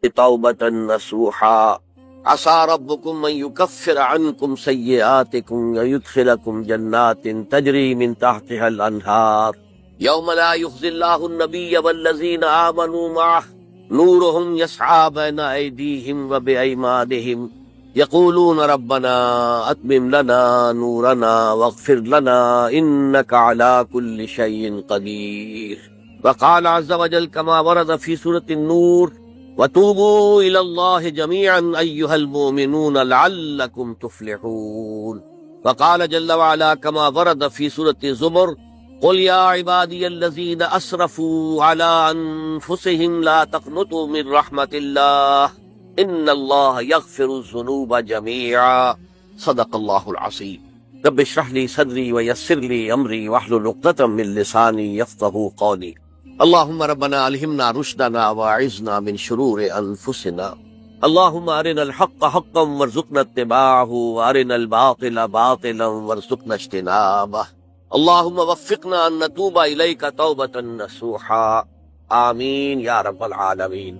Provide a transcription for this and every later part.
توبة نصوحا عسى ربكم أن يكفر عنكم سيئاتكم ويدخلكم جنات تجري من تحتها الأنهار يوم لا يخزي الله النبي والذين آمنوا معه نورهم يسعى بين أيديهم وبأيمانهم يقولون ربنا أتمم لنا نورنا واغفر لنا إنك على كل شيء قدير. وقال عز وجل كما ورد في سورة النور وتوبوا إلى الله جميعا أيها المؤمنون لعلكم تفلحون. وقال جل وعلا كما ورد في سورة الزمر قل يا عبادي الذين أسرفوا على أنفسهم لا تقنطوا من رحمة الله إن الله يغفر الذنوب جميعا صدق الله العظيم. رب اشرح لي صدري ويسر لي أمري واحلل عقدة من لساني يفقهوا قولي. اللهم ربنا ألهمنا رشدنا واعذنا من شرور أنفسنا. اللهم أرنا الحق حقا وارزقنا اتباعه وأرنا الباطل باطلا وارزقنا اجتنابه. اللهم وفقنا أن نتوب إليك توبة نصوحا آمین یا رب العالمین۔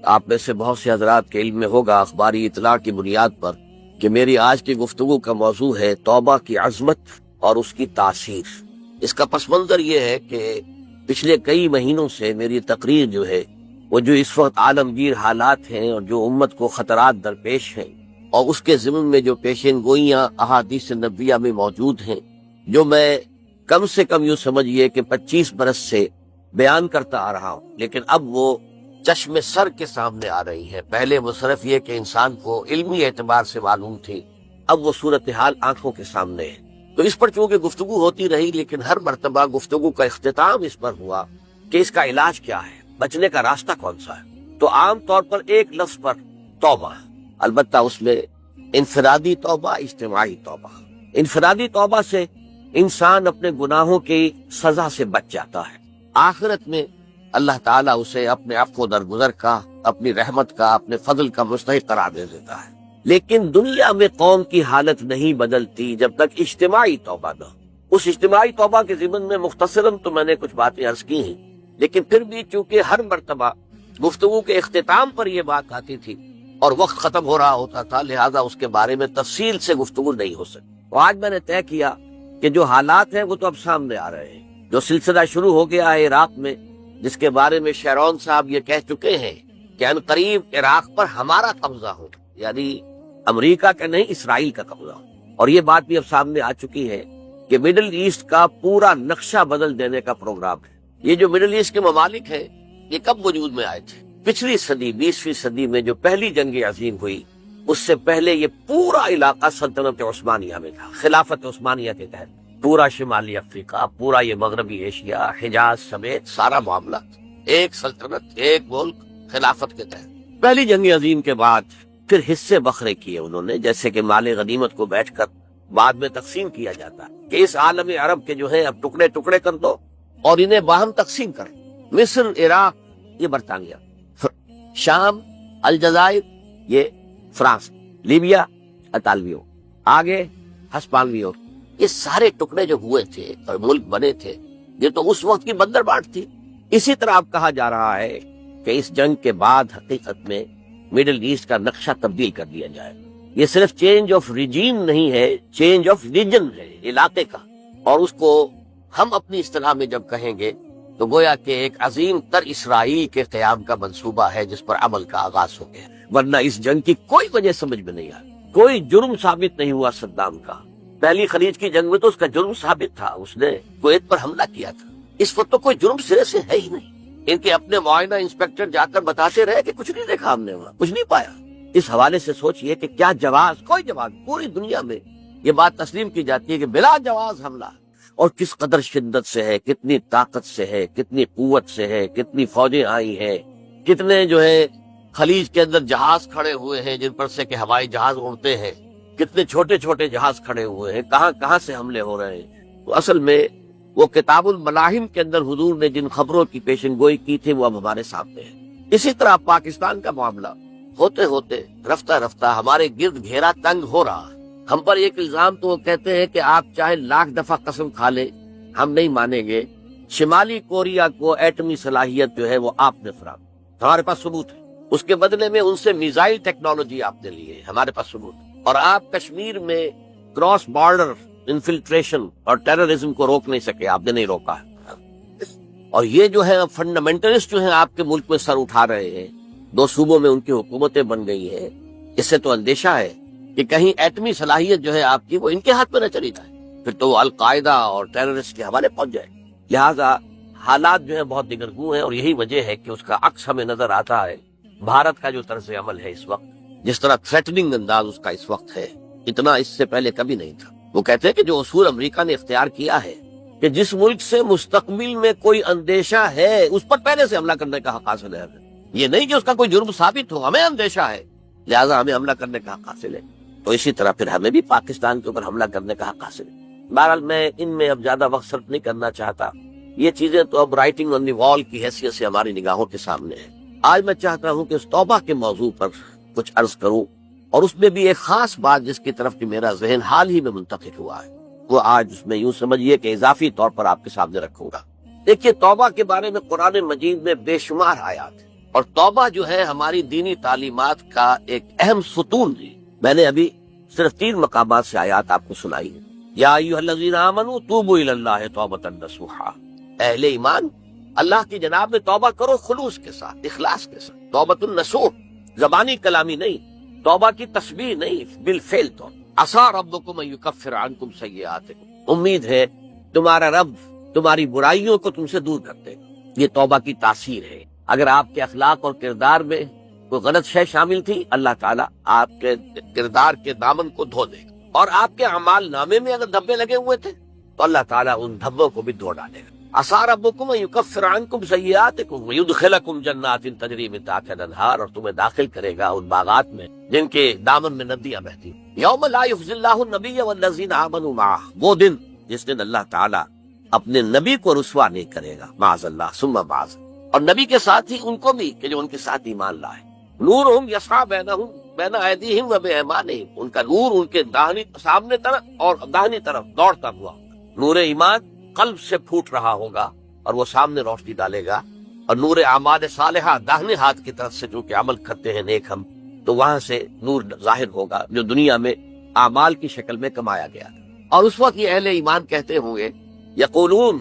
آپ میں سے بہت سے حضرات کے علم میں ہوگا اخباری اطلاع کی بنیاد پر کہ میری آج کی گفتگو کا موضوع ہے توبہ کی عظمت اور اس کی تاثیر۔ اس کا پس منظر یہ ہے کہ پچھلے کئی مہینوں سے میری تقریر جو ہے وہ جو اس وقت عالمگیر حالات ہیں اور جو امت کو خطرات درپیش ہیں اور اس کے ضمن میں جو پیشین گوئیاں احادیث نبویہ میں موجود ہیں، جو میں کم سے کم یوں سمجھئے کہ 25 برس سے بیان کرتا آ رہا ہوں، لیکن اب وہ چشم سر کے سامنے آ رہی ہے۔ پہلے وہ صرف یہ کہ انسان کو علمی اعتبار سے معلوم تھی، اب وہ صورتحال آنکھوں کے سامنے ہے۔ تو اس پر چونکہ گفتگو ہوتی رہی، لیکن ہر مرتبہ گفتگو کا اختتام اس پر ہوا کہ اس کا علاج کیا ہے، بچنے کا راستہ کون سا ہے۔ تو عام طور پر ایک لفظ پر توبہ، البتہ اس میں انفرادی توبہ، اجتماعی توبہ۔ انفرادی توبہ سے انسان اپنے گناہوں کی سزا سے بچ جاتا ہے، آخرت میں اللہ تعالیٰ اسے اپنے عفو و درگزر کا، اپنی رحمت کا، اپنے فضل کا مستحق قرار دے دیتا ہے۔ لیکن دنیا میں قوم کی حالت نہیں بدلتی جب تک اجتماعی توبہ نہ ہو۔ اس اجتماعی توبہ کے ضمن میں مختصراً تو میں نے کچھ باتیں عرض کی ہیں، لیکن پھر بھی چونکہ ہر مرتبہ گفتگو کے اختتام پر یہ بات آتی تھی اور وقت ختم ہو رہا ہوتا تھا، لہذا اس کے بارے میں تفصیل سے گفتگو نہیں ہو سکتی۔ اور آج میں نے طے کیا کہ جو حالات ہیں وہ تو اب سامنے آ رہے ہیں۔ جو سلسلہ شروع ہو گیا ہے عراق میں، جس کے بارے میں شیرون صاحب یہ کہہ چکے ہیں کہ ان قریب عراق پر ہمارا قبضہ ہو، یعنی امریکہ کا نہیں، اسرائیل کا قبضہ ہو۔ اور یہ بات بھی اب سامنے آ چکی ہے کہ مڈل ایسٹ کا پورا نقشہ بدل دینے کا پروگرام ہے۔ یہ جو مڈل ایسٹ کے ممالک ہیں، یہ کب وجود میں آئے تھے؟ پچھلی صدی، 20ویں صدی میں جو پہلی جنگ عظیم ہوئی، اس سے پہلے یہ پورا علاقہ سلطنت عثمانیہ میں تھا، خلافت عثمانیہ کے تحت۔ پورا شمالی افریقہ، پورا یہ مغربی ایشیا، حجاز سمیت سارا معاملہ ایک سلطنت، ایک ملک، خلافت کے تحت۔ پہلی جنگ عظیم کے بعد پھر حصے بکھرے کیے انہوں نے، جیسے کہ مال غنیمت کو بیٹھ کر بعد میں تقسیم کیا جاتا ہے کہ اس عالم عرب کے جو ہیں اب ٹکڑے ٹکڑے کر دو اور انہیں باہم تقسیم کریں۔ مصر، عراق یہ برطانیہ، شام، الجزائر یہ فرانس، لیبیا اطالویوں، آگے ہسپانویوں، یہ سارے ٹکڑے جو ہوئے تھے اور ملک بنے تھے، یہ تو اس وقت کی بندر بانٹ تھی۔ اسی طرح اب کہا جا رہا ہے کہ اس جنگ کے بعد حقیقت میں مڈل ایسٹ کا نقشہ تبدیل کر دیا جائے۔ یہ صرف چینج آف ریجیم نہیں ہے، چینج آف ریجن ہے، علاقے کا۔ اور اس کو ہم اپنی اصطلاح میں جب کہیں گے تو گویا کہ ایک عظیم تر اسرائیل کے قیام کا منصوبہ ہے جس پر عمل کا آغاز ہو گیا۔ ورنہ اس جنگ کی کوئی وجہ سمجھ میں نہیں آئی، کوئی جرم ثابت نہیں ہوا صدام کا۔ پہلی خلیج کی جنگ میں تو اس کا جرم ثابت تھا، اس نے کویت پر حملہ کیا تھا۔ اس وقت تو کوئی جرم سرے سے ہے ہی نہیں۔ ان کے اپنے معائنہ انسپیکٹر جا کر بتاتے رہے کہ کچھ نہیں دیکھا ہم نے، وہاں کچھ نہیں پایا۔ اس حوالے سے سوچئے کہ کیا جواز، کوئی جواز پوری دنیا میں یہ بات تسلیم کی جاتی ہے کہ بلا جواز حملہ، اور کس قدر شدت سے ہے، کتنی طاقت سے ہے، کتنی قوت سے ہے، کتنی فوجیں آئی ہیں، کتنے جو ہے خلیج کے اندر جہاز کھڑے ہوئے ہیں جن پر سے کہ ہوائی جہاز اڑتے ہیں، کتنے چھوٹے چھوٹے جہاز کھڑے ہوئے ہیں، کہاں کہاں سے حملے ہو رہے ہیں۔ تو اصل میں وہ کتاب الملاحم کے اندر حضور نے جن خبروں کی پیشن گوئی کی تھی وہ اب ہمارے سامنے ہے۔ اسی طرح پاکستان کا معاملہ ہوتے ہوتے رفتہ رفتہ ہمارے گرد گھیرا تنگ ہو رہا۔ ہم پر ایک الزام تو وہ کہتے ہیں کہ آپ چاہے لاکھ دفعہ قسم کھا لیں ہم نہیں مانیں گے، شمالی کوریا کو ایٹمی صلاحیت جو ہے وہ آپ نے فراہم، ہمارے پاس ثبوت ہے۔ اس کے بدلے میں ان سے میزائل ٹیکنالوجی آپ نے لی ہے، ہمارے پاس ثبوت، اور آپ کشمیر میں کراس بارڈر انفلٹریشن اور ٹیررزم کو روک نہیں سکے، آپ نے نہیں روکا ہے۔ اور یہ جو ہے فنڈامنٹلسٹ جو ہیں آپ کے ملک میں سر اٹھا رہے ہیں، 2 صوبوں میں ان کی حکومتیں بن گئی ہیں، اس سے تو اندیشہ ہے کہ کہیں ایٹمی صلاحیت جو ہے آپ کی وہ ان کے ہاتھ میں نہ چلی جائے، پھر تو وہ القاعدہ اور ٹیررسٹ کے حوالے پہنچ جائے۔ لہذا حالات جو ہے بہت دگرگوں ہیں، اور یہی وجہ ہے کہ اس کا عکس ہمیں نظر آتا ہے۔ بھارت کا جو طرز عمل ہے اس وقت، جس طرح تھریٹننگ انداز اس کا اس وقت ہے، اتنا اس سے پہلے کبھی نہیں تھا۔ وہ کہتے ہیں کہ جو اصول امریکہ نے اختیار کیا ہے کہ جس ملک سے مستقبل میں کوئی اندیشہ ہے اس پر پہلے سے حملہ کرنے کا حق حاصل ہے ہمیں، یہ نہیں کہ اس کا کوئی جرم ثابت ہو، ہمیں اندیشہ ہے لہذا ہمیں حملہ کرنے کا حق حاصل ہے، تو اسی طرح پھر ہمیں بھی پاکستان کے اوپر حملہ کرنے کا حق حاصل ہے۔ بہرحال میں ان میں اب زیادہ وقت صرف نہیں کرنا چاہتا، یہ چیزیں تو اب رائٹنگ آن دی وال کی حیثیت سے ہماری نگاہوں کے سامنے ہے۔ آج میں چاہتا ہوں کہ اس توبہ کے موضوع پر کچھ عرض کروں، اور اس میں بھی ایک خاص بات جس کی طرف کہ میرا ذہن حال ہی میں منتقل ہوا ہے، وہ آج اس میں یوں سمجھیے کہ اضافی طور پر آپ کے سامنے رکھوں گا۔ دیکھیے، توبہ کے بارے میں قرآن مجید میں بے شمار آیات ہیں، اور توبہ جو ہے ہماری دینی تعلیمات کا ایک اہم ستون ہے۔ میں نے ابھی صرف 3 مقامات سے آیات آپ کو سنائی ہیں۔ یا ایھا الذین آمنوا توبوا الی اللہ توبۃ نصوحا، اہل ایمان اللہ کی جناب میں توبہ کرو خلوص کے ساتھ، اخلاص کے ساتھ۔ توبۃ النصوح، زبانی کلامی نہیں، توبہ کی تسبیح نہیں، بالفعل تو عسیٰ ربکم ان یکفر عنکم سیئاتکم، امید ہے تمہارا رب تمہاری برائیوں کو تم سے دور کر دے گا۔ یہ توبہ کی تاثیر ہے۔ اگر آپ کے اخلاق اور کردار میں کوئی غلط شے شامل تھی، اللہ تعالیٰ آپ کے کردار کے دامن کو دھو دے گا، اور آپ کے اعمال نامے میں اگر دھبے لگے ہوئے تھے تو اللہ تعالیٰ ان دھبوں کو بھی دھو ڈالے گا۔ عسیٰ ربکم ان یکفر عنکم سیئاتکم ویدخلکم جنات تجری من تحتہا الانہار، اور تمہیں داخل کرے گا ان باغات میں جن کے دامن میں ندیاں بہتی ہیں۔ یوم لا یخزی اللہ النبی والذین آمنوا معہ، وہ دن جس دن اللہ تعالیٰ اپنے نبی کو رسوا نہیں کرے گا، معاذ اللہ ثم معاذ، اور نبی کے ساتھ ہی ان کو بھی کہ جو ان کے ساتھ ایمان لائے۔ نورہم یسعی بین ایدیہم و بایمانہم، ان کا نور ان کے داہنی سامنے طرف اور داہنی طرف دوڑتا ہوا، نور ایمان قلب سے پھوٹ رہا ہوگا اور وہ سامنے روشنی ڈالے گا، اور نور اعمال صالحہ داہنے ہاتھ کی طرف سے جو کہ عمل کرتے ہیں نیک ہم، تو وہاں سے نور ظاہر ہوگا جو دنیا میں اعمال کی شکل میں کمایا گیا تھا۔ اور اس وقت یہ اہل ایمان کہتے ہوں گے، یقولون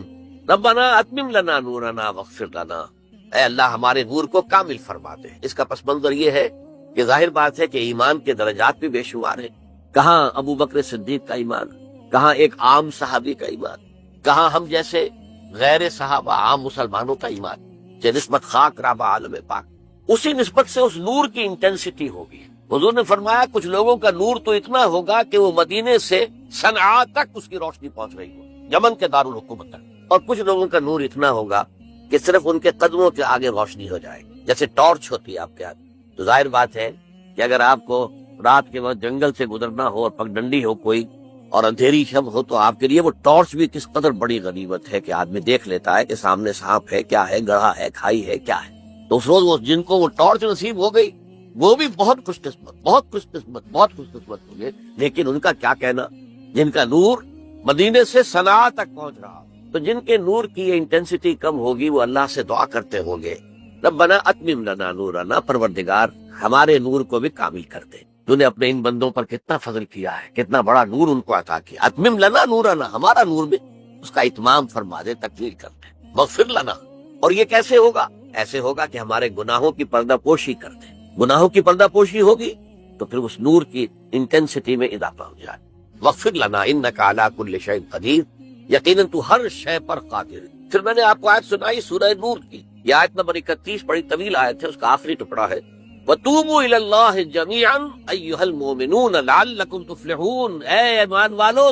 ربنا اتمم لنا نورنا واغفر لنا، اے اللہ ہمارے نور کو کامل فرما دے۔ اس کا پس منظر یہ ہے کہ ظاہر بات ہے کہ ایمان کے درجات بھی بے شمار ہیں۔ کہاں ابو بکر صدیق کا ایمان، کہاں ایک عام صحابی کا ایمان، کہاں ہم جیسے غیر صحابہ عام مسلمانوں کا ایمان، جو نسبت خاک رابع عالم پاک، اسی نسبت سے اس نور کی انٹینسٹی ہوگی۔ حضور نے فرمایا کچھ لوگوں کا نور تو اتنا ہوگا کہ وہ مدینے سے صنعاء تک اس کی روشنی پہنچ رہی ہو، یمن کے دارالحکومت تک، اور کچھ لوگوں کا نور اتنا ہوگا کہ صرف ان کے قدموں کے آگے روشنی ہو جائے گی، جیسے ٹارچ ہوتی ہے آپ کے ہاتھ۔ تو ظاہر بات ہے کہ اگر آپ کو رات کے وقت جنگل سے گزرنا ہو اور پگڈنڈی ہو کوئی اور اندھیری شب ہو، تو آپ کے لیے وہ ٹارچ بھی کس قدر بڑی غنیمت ہے کہ آدمی دیکھ لیتا ہے کہ سامنے سانپ ہے، کیا ہے، گڑھا ہے، کھائی ہے، کیا ہے۔ تو اس روز وہ جن کو وہ ٹارچ نصیب ہو گئی وہ بھی بہت خوش قسمت، بہت خوش قسمت، بہت خوش قسمت ہوں گے۔ لیکن ان کا کیا کہنا جن کا نور مدینے سے صنعاء تک پہنچ رہا، تو جن کے نور کی یہ انٹینسٹی کم ہوگی وہ اللہ سے دعا کرتے ہوں گے، ربنا اتمم لنا نورنا، پروردگار ہمارے نور کو بھی کامل کر دے۔ تو نے اپنے ان بندوں پر کتنا فضل کیا ہے، کتنا بڑا نور ان کو عطا کیا۔ اتمم لنا نورنا، ہمارا نور بھی اس کا اتمام فرما دے، تکمیل کر دے۔ مغفر لنا، اور یہ کیسے ہوگا؟ ایسے ہوگا کہ ہمارے گناہوں کی پردہ پوشی کر دے۔ گناہوں کی پردہ پوشی ہوگی تو پھر اس نور کی انٹینسٹی میں اضافہ ہو جائے۔ وغفر لنا انک علی کل شیء قدیر، یقیناً تو ہر شے پر قادر ہے۔ پھر میں نے آپ کو آیت سنائی سورہ نور کی، یہ آیت نمبر 31، بڑی طویل آیت ہے، اس کا آخری ٹکڑا ہے، وَتُوبُوا إِلَى اللَّهِ جَمِيعًا أَيُّهَا الْمُؤْمِنُونَ لَعَلَّكُمْ تُفْلِحُونَ، اے ایمان والو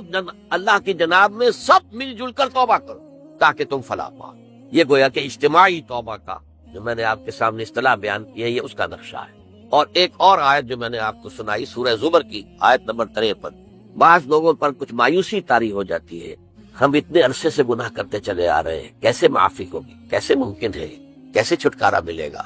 اللہ کی جناب میں سب مل جل کر توبہ کرو تاکہ تم فلاح پاؤ۔ یہ گویا کہ اجتماعی توبہ کا جو میں نے آپ کے سامنے اصطلاح بیان کی ہے، یہ اس کا نقشہ ہے۔ اور ایک اور آیت جو میں نے آپ کو سنائی سورہ زمر کی آیت نمبر 53، بعض لوگوں پر کچھ مایوسی طاری ہو جاتی ہے، ہم اتنے عرصے سے گناہ کرتے چلے آ رہے ہیں، کیسے معافی ہوگی، کیسے ممکن ہے، کیسے چھٹکارا ملے گا؟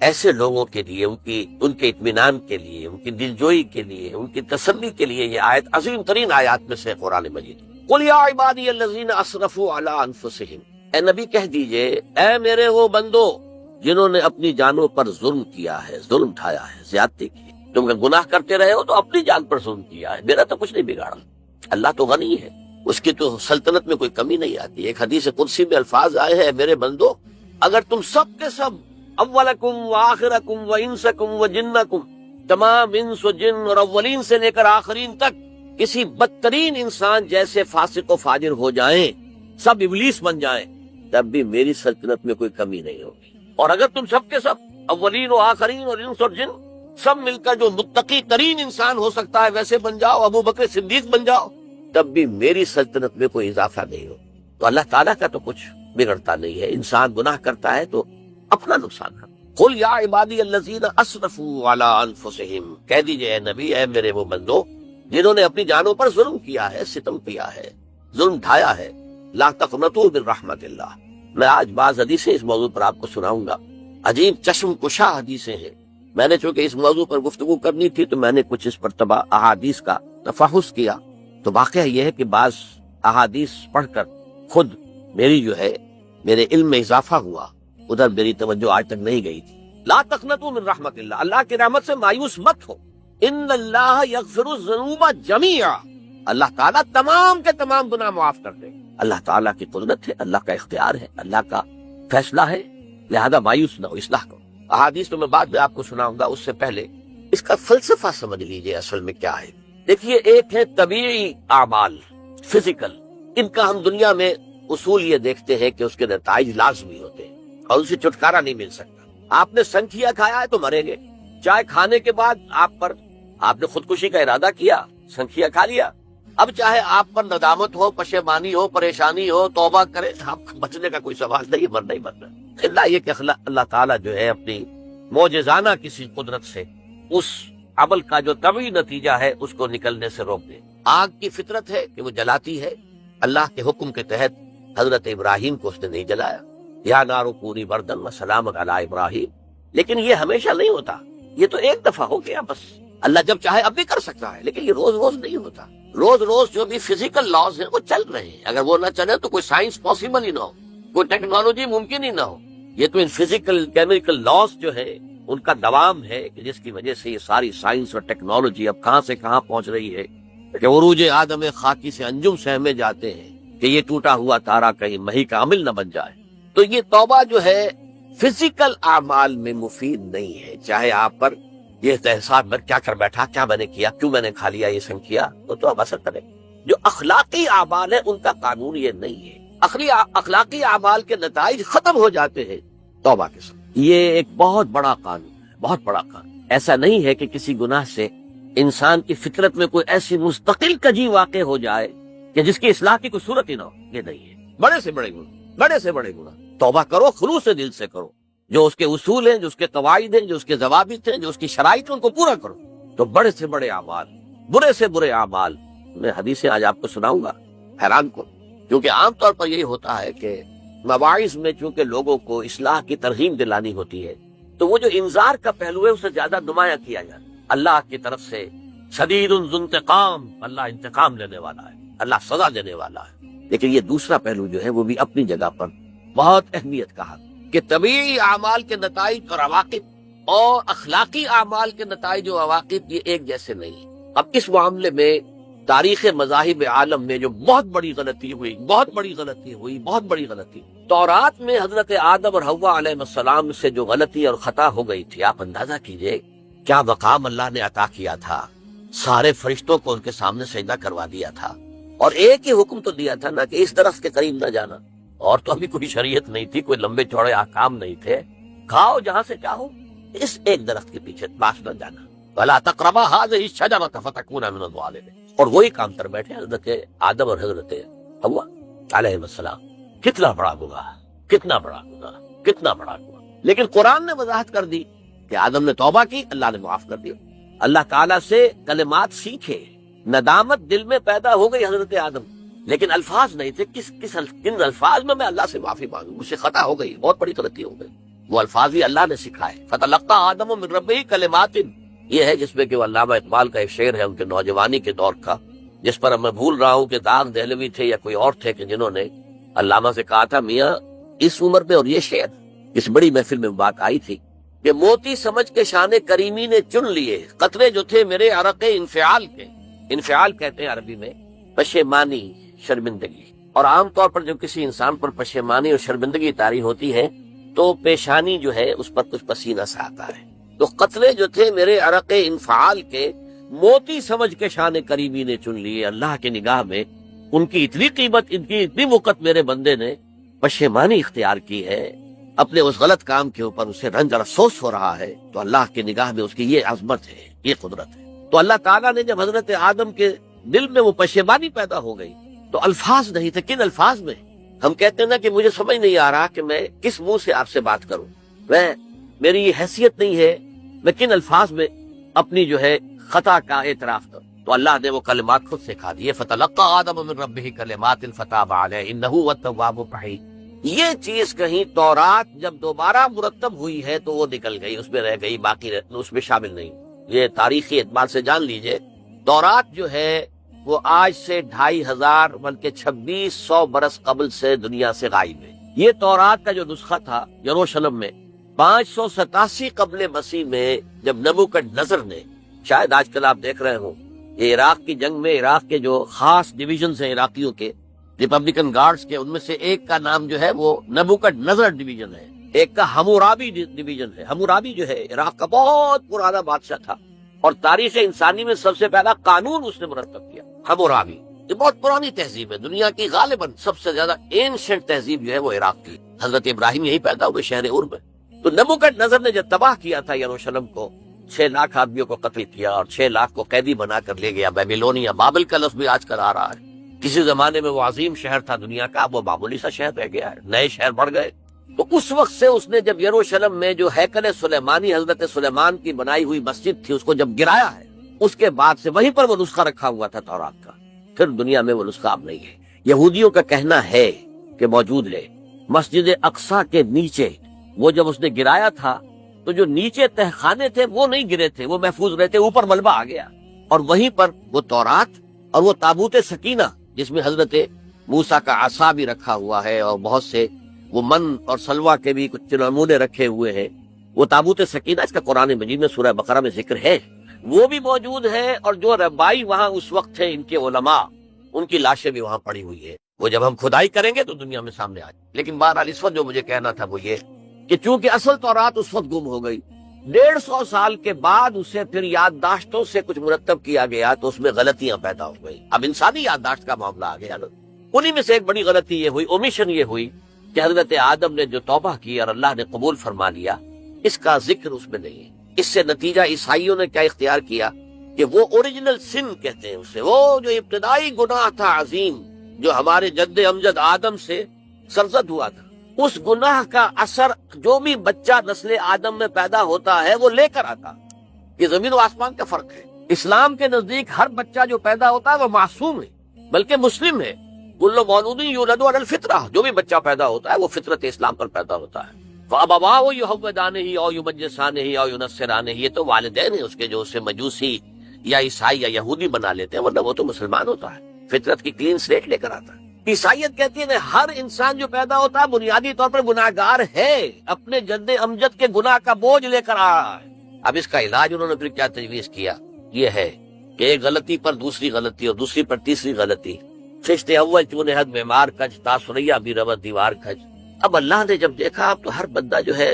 ایسے لوگوں کے لیے ان کے اطمینان کے لیے، ان کی دلجوئی کے لیے، ان کی تسلی کے لیے یہ آیت عظیم ترین آیات میں سے قرآن مجید۔ قل یا عبادی الذین اسرفوا علی انفسہم، اے نبی کہہ دیجئے اے میرے وہ بندو جنہوں نے اپنی جانوں پر ظلم کیا ہے، ظلم اٹھایا ہے، زیادتی کی. تم گناہ کرتے رہے ہو تو اپنی جان پر ظلم کیا ہے، میرا تو کچھ نہیں بگاڑا. اللہ تو غنی ہے، اس کی تو سلطنت میں کوئی کمی نہیں آتی. ایک حدیث قدسی میں الفاظ آئے ہیں، میرے بندو اگر تم سب کے سب اولکم و آخرکم و انسکم و جنکم، تمام انس و جن اور اولین سے لے کر آخرین تک کسی بدترین انسان جیسے فاسق و فاجر ہو جائیں، سب ابلیس بن جائیں، تب بھی میری سلطنت میں کوئی کمی نہیں ہوگی. اور اگر تم سب کے سب اولین و آخرین اور انس اور جن سب مل کر جو متقی ترین انسان ہو سکتا ہے ویسے بن جاؤ، ابو بکر صدیق بن جاؤ، تب بھی میری سلطنت میں کوئی اضافہ نہیں ہو. تو اللہ تعالیٰ کا تو کچھ بگڑتا نہیں ہے. انسان گناہ کرتا ہے تو اپنا نقصان کرتا. قل یا عبادی الذین اسرفوا علی انفسہم، کہہ دیجئے اے نبی، اے میرے وہ بندو جنہوں نے اپنی جانوں پر ظلم کیا ہے، ستم کیا ہے، ظلم اٹھایا ہے، لا تقنطوا من رحمت اللہ. میں آج بعض حدیثیں اس موضوع پر آپ کو سناؤں گا، عجیب چشم کشا حدیثیں ہیں. میں نے چونکہ اس موضوع پر گفتگو کرنی تھی تو میں نے کچھ اس مرتبہ احادیث کا تفحص کیا. تو واقعہ یہ ہے کہ بعض احادیث پڑھ کر خود میری جو ہے میرے علم میں اضافہ ہوا، ادھر میری توجہ آج تک نہیں گئی تھی. لا تقنطوا من رحمت اللہ، اللہ کی رحمت سے مایوس مت ہو. ان اللہ یغفر الذنوب جميعا، اللہ تعالیٰ تمام کے تمام گناہ معاف کر دے. اللہ تعالیٰ کی قدرت ہے، اللہ کا اختیار ہے، اللہ کا فیصلہ ہے، لہذا مایوس نہ ہو، اصلاح کرو. احادیث تو میں بعد میں آپ کو سناؤں گا، اس سے پہلے اس کا فلسفہ سمجھ لیجئے اصل میں کیا ہے. دیکھیے، ایک ہے طبیعی اعمال، فزیکل، ان کا ہم دنیا میں اصول یہ دیکھتے ہیں کہ اس کے نتائج لازمی ہوتے ہیں اور اسے چھٹکارا نہیں مل سکتا. آپ نے سنکھیا کھایا ہے تو مریں گے. چائے کھانے کے بعد آپ نے خودکشی کا ارادہ کیا، سنکھیا کھا لیا، اب چاہے آپ پر ندامت ہو، پشیمانی ہو، پریشانی ہو، توبہ کرے، آپ کو بچنے کا کوئی سوال نہیں، مرنا ہی مرنا. اللہ یہ کہ اللہ تعالیٰ جو ہے اپنی معجزانہ کسی قدرت سے اس عمل کا جو طبعی نتیجہ ہے اس کو نکلنے سے روک دے. آگ کی فطرت ہے کہ وہ جلاتی ہے، اللہ کے حکم کے تحت حضرت ابراہیم کو اس نے نہیں جلایا، یا نارو کونی بردن وسلام علی ابراہیم. لیکن یہ ہمیشہ نہیں ہوتا، یہ تو ایک دفعہ ہو گیا بس. اللہ جب چاہے اب بھی کر سکتا ہے، لیکن یہ روز روز نہیں ہوتا. روز روز جو بھی فزیکل لاز ہیں وہ چل رہے ہیں، اگر وہ نہ چلے تو کوئی سائنس پاسبل ہی نہ ہو، کوئی ٹیکنالوجی ممکن ہی نہ ہو. یہ تو ان فزیکل کیمیکل لاز جو ہے ان کا دوام ہے کہ جس کی وجہ سے یہ ساری سائنس اور ٹیکنالوجی اب کہاں سے کہاں پہنچ رہی ہے کہ عروج آدم خاکی سے انجم سہمے جاتے ہیں کہ یہ ٹوٹا ہوا تارا کہیں مہی کا عمل نہ بن جائے. تو یہ توبہ جو ہے فزیکل اعمال میں مفید نہیں ہے. چاہے آپ پر یہ احساس میں کیا کر بیٹھا، کیا میں نے کیا، کیوں میں نے کھا لیا یہ سنکھیا، تو اب اثر کرے. جو اخلاقی اعمال ہے ان کا قانون یہ نہیں ہے. اخلاقی اعمال کے نتائج ختم ہو جاتے ہیں توبہ کے ساتھ. یہ ایک بہت بڑا قانون ہے، بہت بڑا قانون. ایسا نہیں ہے کہ کسی گناہ سے انسان کی فطرت میں کوئی ایسی مستقل کجی واقع ہو جائے کہ جس کی اصلاح کی کوئی صورت ہی نہ ہو. یہ نہیں ہے. بڑے سے بڑے گناہ، بڑے سے بڑے گناہ توبہ کرو، خلوص دل سے کرو، جو اس کے اصول ہیں، جو اس کے قواعد ہیں، جو اس کے ضوابط ہیں، جو اس کی شرائط ہیں، ان کو پورا کرو. تو بڑے سے بڑے اعمال، برے سے برے اعمال، میں حدیثیں آج آپ کو سناؤں گا، حیران کو. کیونکہ عام طور پر یہی ہوتا ہے کہ مواعظ میں چونکہ لوگوں کو اصلاح کی ترغیب دلانی ہوتی ہے تو وہ جو انذار کا پہلو ہے اسے زیادہ نمایاں کیا جاتا ہے. اللہ کی طرف سے شدید ذو انتقام، اللہ انتقام لینے والا ہے، اللہ سزا دینے والا ہے. لیکن یہ دوسرا پہلو جو ہے وہ بھی اپنی جگہ پر بہت اہمیت کا ہے کہ طبیعی اعمال کے نتائج اور عواقب اور اخلاقی اعمال کے نتائج اور عواقب یہ ایک جیسے نہیں. اب اس معاملے میں تاریخ مذاہب عالم میں جو بہت بڑی غلطی ہوئی، تورات میں حضرت آدم اور حوا علیہ السلام سے جو غلطی اور خطا ہو گئی تھی، آپ اندازہ کیجئے کیا مقام اللہ نے عطا کیا تھا. سارے فرشتوں کو ان کے سامنے سجدہ کروا دیا تھا اور ایک ہی حکم تو دیا تھا نا کہ اس درخت کے قریب نہ جانا. اور تو ابھی کوئی شریعت نہیں تھی، کوئی لمبے چوڑے احکام نہیں تھے. کھاؤ جہاں سے چاہو، اس ایک درخت کے پیچھے پاس نہ جانا. وَلَا تَقْرَبَا هَٰذِهِ الشَّجَرَةَ فَتَكُونَا مِنَ الظَّالِمِينَ. اور وہی کام کر بیٹھے حضرت آدم اور حضرت حوا علیہ السلام. کتنا بڑا گناہ، کتنا بڑا گناہ، کتنا بڑا گناہ. لیکن قرآن نے وضاحت کر دی کہ آدم نے توبہ کی، اللہ نے معاف کر دیا. اللہ تعالیٰ سے کلمات سیکھے، ندامت دل میں پیدا ہو گئی حضرت آدم، لیکن الفاظ نہیں تھے. کن الفاظ میں اللہ سے معافی مانگوں، مجھ سے خطا ہو گئی، بہت بڑی غلطی ہو گئی. وہ الفاظ ہی اللہ نے سکھائے. فَتَلَقَّىٰ آدَمُ مِن رَبِّهِ کَلِمَاتٍ. یہ ہے جس میں کہ وہ علامہ اقبال کا ایک شعر ہے ان کے نوجوانی کے دور کا، جس پر میں بھول رہا ہوں کہ داغ دہلوی تھے یا کوئی اور تھے کہ جنہوں نے علامہ سے کہا تھا میاں اس عمر میں اور یہ شعر اس بڑی محفل میں بات آئی تھی کہ موتی سمجھ کے شان کریمی نے چن لیے قطرے جو تھے میرے عرق انفعال کے. انفعال کہتے ہیں عربی میں پشیمانی، شرمندگی. اور عام طور پر جب کسی انسان پر پشیمانی اور شرمندگی طاری ہوتی ہے تو پیشانی جو ہے اس پر کچھ پسینہ سا آتا ہے. تو قطرے جو تھے میرے عرق انفعال کے موتی سمجھ کے شان کریمی نے چن لیے. اللہ کی نگاہ میں ان کی اتنی قیمت، ان کی اتنی وقت میرے بندے نے پشیمانی اختیار کی ہے، اپنے اس غلط کام کے اوپر اسے رنج اور افسوس ہو رہا ہے، تو اللہ کی نگاہ میں اس کی یہ عظمت ہے، یہ قدرت ہے. تو اللہ تعالیٰ نے جب حضرت آدم کے دل میں وہ پشیمانی پیدا ہو گئی تو الفاظ نہیں تھے. کن الفاظ میں؟ ہم کہتے ہیں نا کہ مجھے سمجھ نہیں آ رہا کہ میں کس منہ سے آپ سے بات کروں، میری یہ حیثیت نہیں ہے، میں کن الفاظ میں اپنی جو ہے خطا کا اعتراف کروں. تو اللہ نے وہ کلمات خود سکھا دیے. فَتَلَقَّىٰ آدَمُ مِن رَبِّهِ كَلِمَاتٍ فَتَابَ عَلَيْهِ إِنَّهُ هُوَ التَّوَّابُ الرَّحِيمُ. یہ چیز کہیں تورات جب دوبارہ مرتب ہوئی ہے تو وہ نکل گئی، اس میں رہ گئی، باقی اس میں شامل نہیں. یہ تاریخی اعتبار سے جان لیجئے، تورات جو ہے وہ آج سے 2500 بلکہ 2600 برس قبل سے دنیا سے غائب ہے. یہ تورات کا جو نسخہ تھا یروشلم میں 587 قبل مسیح میں جب نبوکدنضر نے، شاید آج کل آپ دیکھ رہے ہوں، یہ عراق کی جنگ میں عراق کے جو خاص ڈویژنز ہیں عراقیوں کے، ریپبلکن گارڈز کے، ان میں سے ایک کا نام جو ہے وہ نبوکدنضر ڈویژن ہے، ایک کا حمورابی ڈویژن ہے. حمورابی جو ہے عراق کا بہت پرانا بادشاہ تھا اور تاریخ انسانی میں سب سے پہلا قانون اس نے مرتب کیا. حمورابی یہ بہت پرانی تہذیب ہے، دنیا کی غالباً سب سے زیادہ اینشنٹ تہذیب جو ہے وہ عراق کی. حضرت ابراہیم یہی پیدا ہوئے شہر ار میں. تو نبوکدنضر نے جب تباہ کیا تھا یروشلم کو، 6 لاکھ آدمیوں کو قتل کیا اور 6 لاکھ کو قیدی بنا کر لے گیا بیبیلونیا. بابل کا لفظ بھی آج کل آ رہا ہے. کسی زمانے میں وہ عظیم شہر تھا دنیا کا، اب وہ معمولی سا شہر رہ گیا ہے، نئے شہر بڑھ گئے. تو اس وقت سے اس نے جب یروشلم میں جو ہیکل سلیمانی حضرت سلیمان کی بنائی ہوئی مسجد تھی اس کو جب گرایا ہے، اس کے بعد سے وہیں پر وہ نسخہ رکھا ہوا تھا تورات کا. پھر دنیا میں وہ نسخہ اب نہیں ہے. یہودیوں کا کہنا ہے کہ موجود ہے مسجد اقصی کے نیچے، وہ جب اس نے گرایا تھا تو جو نیچے تہخانے تھے وہ نہیں گرے تھے، وہ محفوظ رہتے، اوپر ملبہ آ گیا اور وہیں پر وہ تورات اور وہ تابوت سکینہ جس میں حضرت موسیٰ کا عصا بھی رکھا ہوا ہے اور بہت سے وہ من اور سلوہ کے بھی کچھ نمونے رکھے ہوئے ہیں، وہ تابوت سکینہ اس کا قرآن مجید میں سورہ بقرہ میں ذکر ہے، وہ بھی موجود ہے. اور جو ربائی وہاں اس وقت تھے ان کے علماء، ان کی لاشیں بھی وہاں پڑی ہوئی ہے. وہ جب ہم کھدائی کریں گے تو دنیا میں سامنے آ جائے. لیکن بہرحال اس وقت جو مجھے کہنا تھا وہ یہ کہ چونکہ اصل تورات اس وقت گم ہو گئی، 150 سال کے بعد اسے پھر یادداشتوں سے کچھ مرتب کیا گیا تو اس میں غلطیاں پیدا ہو گئی. اب انسانی یادداشت کا معاملہ آ گیا. انہی میں سے ایک بڑی غلطی یہ ہوئی، اومیشن یہ ہوئی کہ حضرت آدم نے جو توبہ کی اور اللہ نے قبول فرما لیا، اس کا ذکر اس میں نہیں ہے. اس سے نتیجہ عیسائیوں نے کیا اختیار کیا کہ وہ اوریجنل سن کہتے ہیں اسے، وہ جو ابتدائی گناہ تھا عظیم جو ہمارے جد امجد آدم سے سرزد ہوا تھا، اس گناہ کا اثر جو بھی بچہ نسل آدم میں پیدا ہوتا ہے وہ لے کر آتا. یہ زمین و آسمان کا فرق ہے. اسلام کے نزدیک ہر بچہ جو پیدا ہوتا ہے وہ معصوم ہے بلکہ مسلم ہے. کل مولود یولد علی الفطرہ، جو بھی بچہ پیدا ہوتا ہے وہ فطرت اسلام پر پیدا ہوتا ہے. فَأَبَوَاهُ يُهَوِّدَانِهِ أَوْ يُمَجِّسَانِهِ أَوْ يُنَصِّرَانِهِ، یہ تو والدین ہیں اس کے جو اسے مجوسی یا عیسائی یا یہودی بنا لیتے ہیں، ورنہ وہ تو مسلمان ہوتا ہے، فطرت کی کلین سلیٹ لے کر آتا ہے. عیسائیت کہتی ہے کہ ہر انسان جو پیدا ہوتا ہے بنیادی طور پر گناہگار ہے، اپنے جد امجد کے گناہ کا بوجھ لے کر آ رہا ہے. اب اس کا علاج انہوں نے پھر کیا تجویز کیا، یہ ہے کہ ایک غلطی پر دوسری غلطی اور دوسری پر تیسری غلطی. خشت اول چون حد معمار کج، تاثریہ بھی رود دیوار کج. اب اللہ نے جب دیکھا اب تو ہر بندہ جو ہے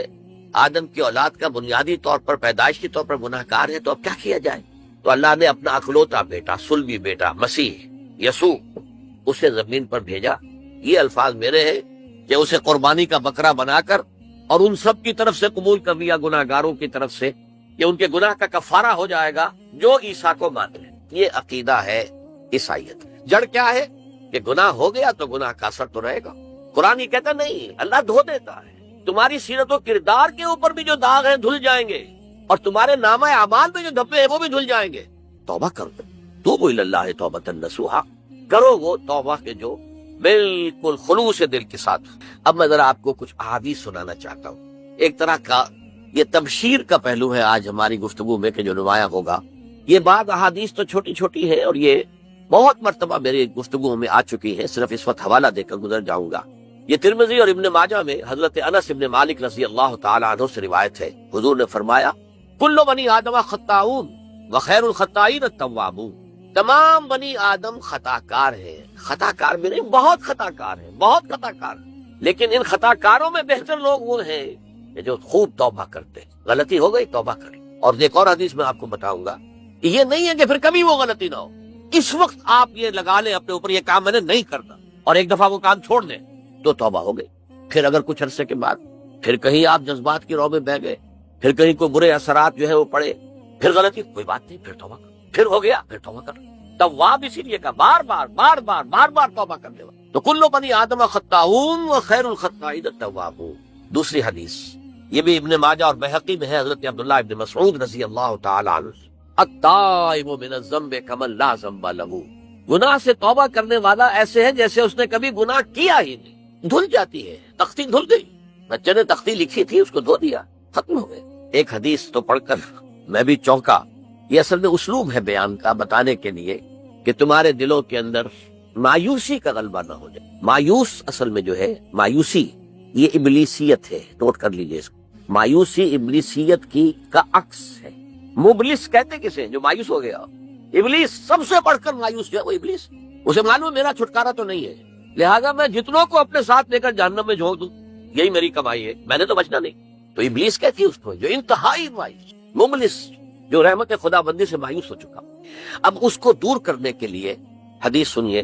آدم کی اولاد کا بنیادی طور پر پیدائشی طور پر گناہگار ہے، تو اب کیا کیا جائے؟ تو اللہ نے اپنا اکلوتا بیٹا، صلبی بیٹا مسیح یسوع اسے زمین پر بھیجا. یہ الفاظ میرے ہیں کہ اسے قربانی کا بکرا بنا کر اور ان سب کی طرف سے قبول کر لیا، گناہگاروں کی طرف سے، کہ ان کے گناہ کا کفارہ ہو جائے گا جو عیسیٰ کو مانتے ہیں. یہ عقیدہ ہے عیسائیت. جڑ کیا ہے کہ گناہ ہو گیا تو گناہ کا اثر تو رہے گا. قرآن یہ کہتا نہیں، اللہ دھو دیتا ہے. تمہاری سیرت و کردار کے اوپر بھی جو داغ ہیں دھل جائیں گے اور تمہارے نامہ اعمال میں جو دھبے ہیں وہ بھی دھل جائیں گے. توبہ کر دو، توبوا الی اللہ توبۃ نصوحا، کرو وہ توبہ کے جو بالکل خلوص دل کے ساتھ. اب میں ذرا آپ کو کچھ احادیث سنانا چاہتا ہوں. ایک طرح کا یہ تبشیر کا پہلو ہے آج ہماری گفتگو میں کہ جو نمایاں ہوگا. یہ بعض احادیث تو چھوٹی چھوٹی ہے اور یہ بہت مرتبہ میری گفتگو میں آ چکی ہے، صرف اس وقت حوالہ دے کر گزر جاؤں گا. یہ ترمذی اور ابن ماجہ میں حضرت انس ابن مالک رضی اللہ تعالی عنہ سے روایت ہے، حضور نے فرمایا کل بنی آدم خطاؤون وخیر الخطائین التوابون، تمام بنی آدم خطا کار ہیں، خطا کار بھی نہیں، بہت خطا کار ہیں، بہت خطا کار ہیں، لیکن ان خطا کاروں میں بہتر لوگ وہ ہیں کہ جو خوب توبہ کرتے، غلطی ہو گئی توبہ کریں۔ اور ایک اور حدیث میں آپ کو بتاؤں گا کہ یہ نہیں ہے کہ پھر کبھی وہ غلطی نہ ہو، اس وقت آپ یہ لگا لیں اپنے اوپر یہ کام میں نے نہیں کرنا، اور ایک دفعہ وہ کام چھوڑ دیں تو توبہ ہو گئی۔ پھر اگر کچھ عرصے کے بعد پھر کہیں آپ جذبات کی رو میں بہ گئے، پھر کہیں کوئی برے اثرات جو ہے وہ پڑے، پھر غلطی، کوئی بات نہیں، پھر توبہ کرو، پھر ہو گیا پھر توبہ کرو۔ تواب اسی لیے کہا بار بار توبہ کرنے والا۔ تو کل بنی آدم خطاؤون وخیر الخطائین التوابون۔ دوسری حدیث یہ بھی ابن ماجہ اور بہقی میں ہے، حضرت عبداللہ ابن مسعود رضی اللہ تعالی عنہ، التائب من الذنب کمن لا ذنب لہ، گناہ سے توبہ کرنے والا ایسے ہے جیسے اس نے کبھی گناہ کیا ہی نہیں۔ دھل جاتی ہے، تختی دھل گئی، بچے نے تختی لکھی تھی اس کو دھو دیا، ختم ہو گئے۔ ایک حدیث تو پڑھ کر میں بھی چونکا، یہ اصل میں اسلوب ہے بیان کا، بتانے کے لیے کہ تمہارے دلوں کے اندر مایوسی کا غلبہ نہ ہو جائے۔ مایوس اصل میں جو ہے مایوسی یہ ابلیسیت ہے، نوٹ کر لیجئے اس کو۔ مایوسی ابلیسیت کی کا عکس ہے۔ مبلس کہتے کسے جو مایوس ہو گیا؟ ابلیس سب سے بڑھ کر مایوس جو ہے وہ ابلیس، اسے معلوم میرا چھٹکارا تو نہیں ہے، لہذا میں جتنوں کو اپنے ساتھ لے کر جہنم میں جھونک دوں یہی میری کمائی ہے، میں نے تو بچنا نہیں۔ تو ابلیس کہتی ہے اس کو جو انتہائی مایوس، مبلس، جو رحمت خدا بندی سے مایوس ہو چکا۔ اب اس کو دور کرنے کے لیے حدیث سنیے،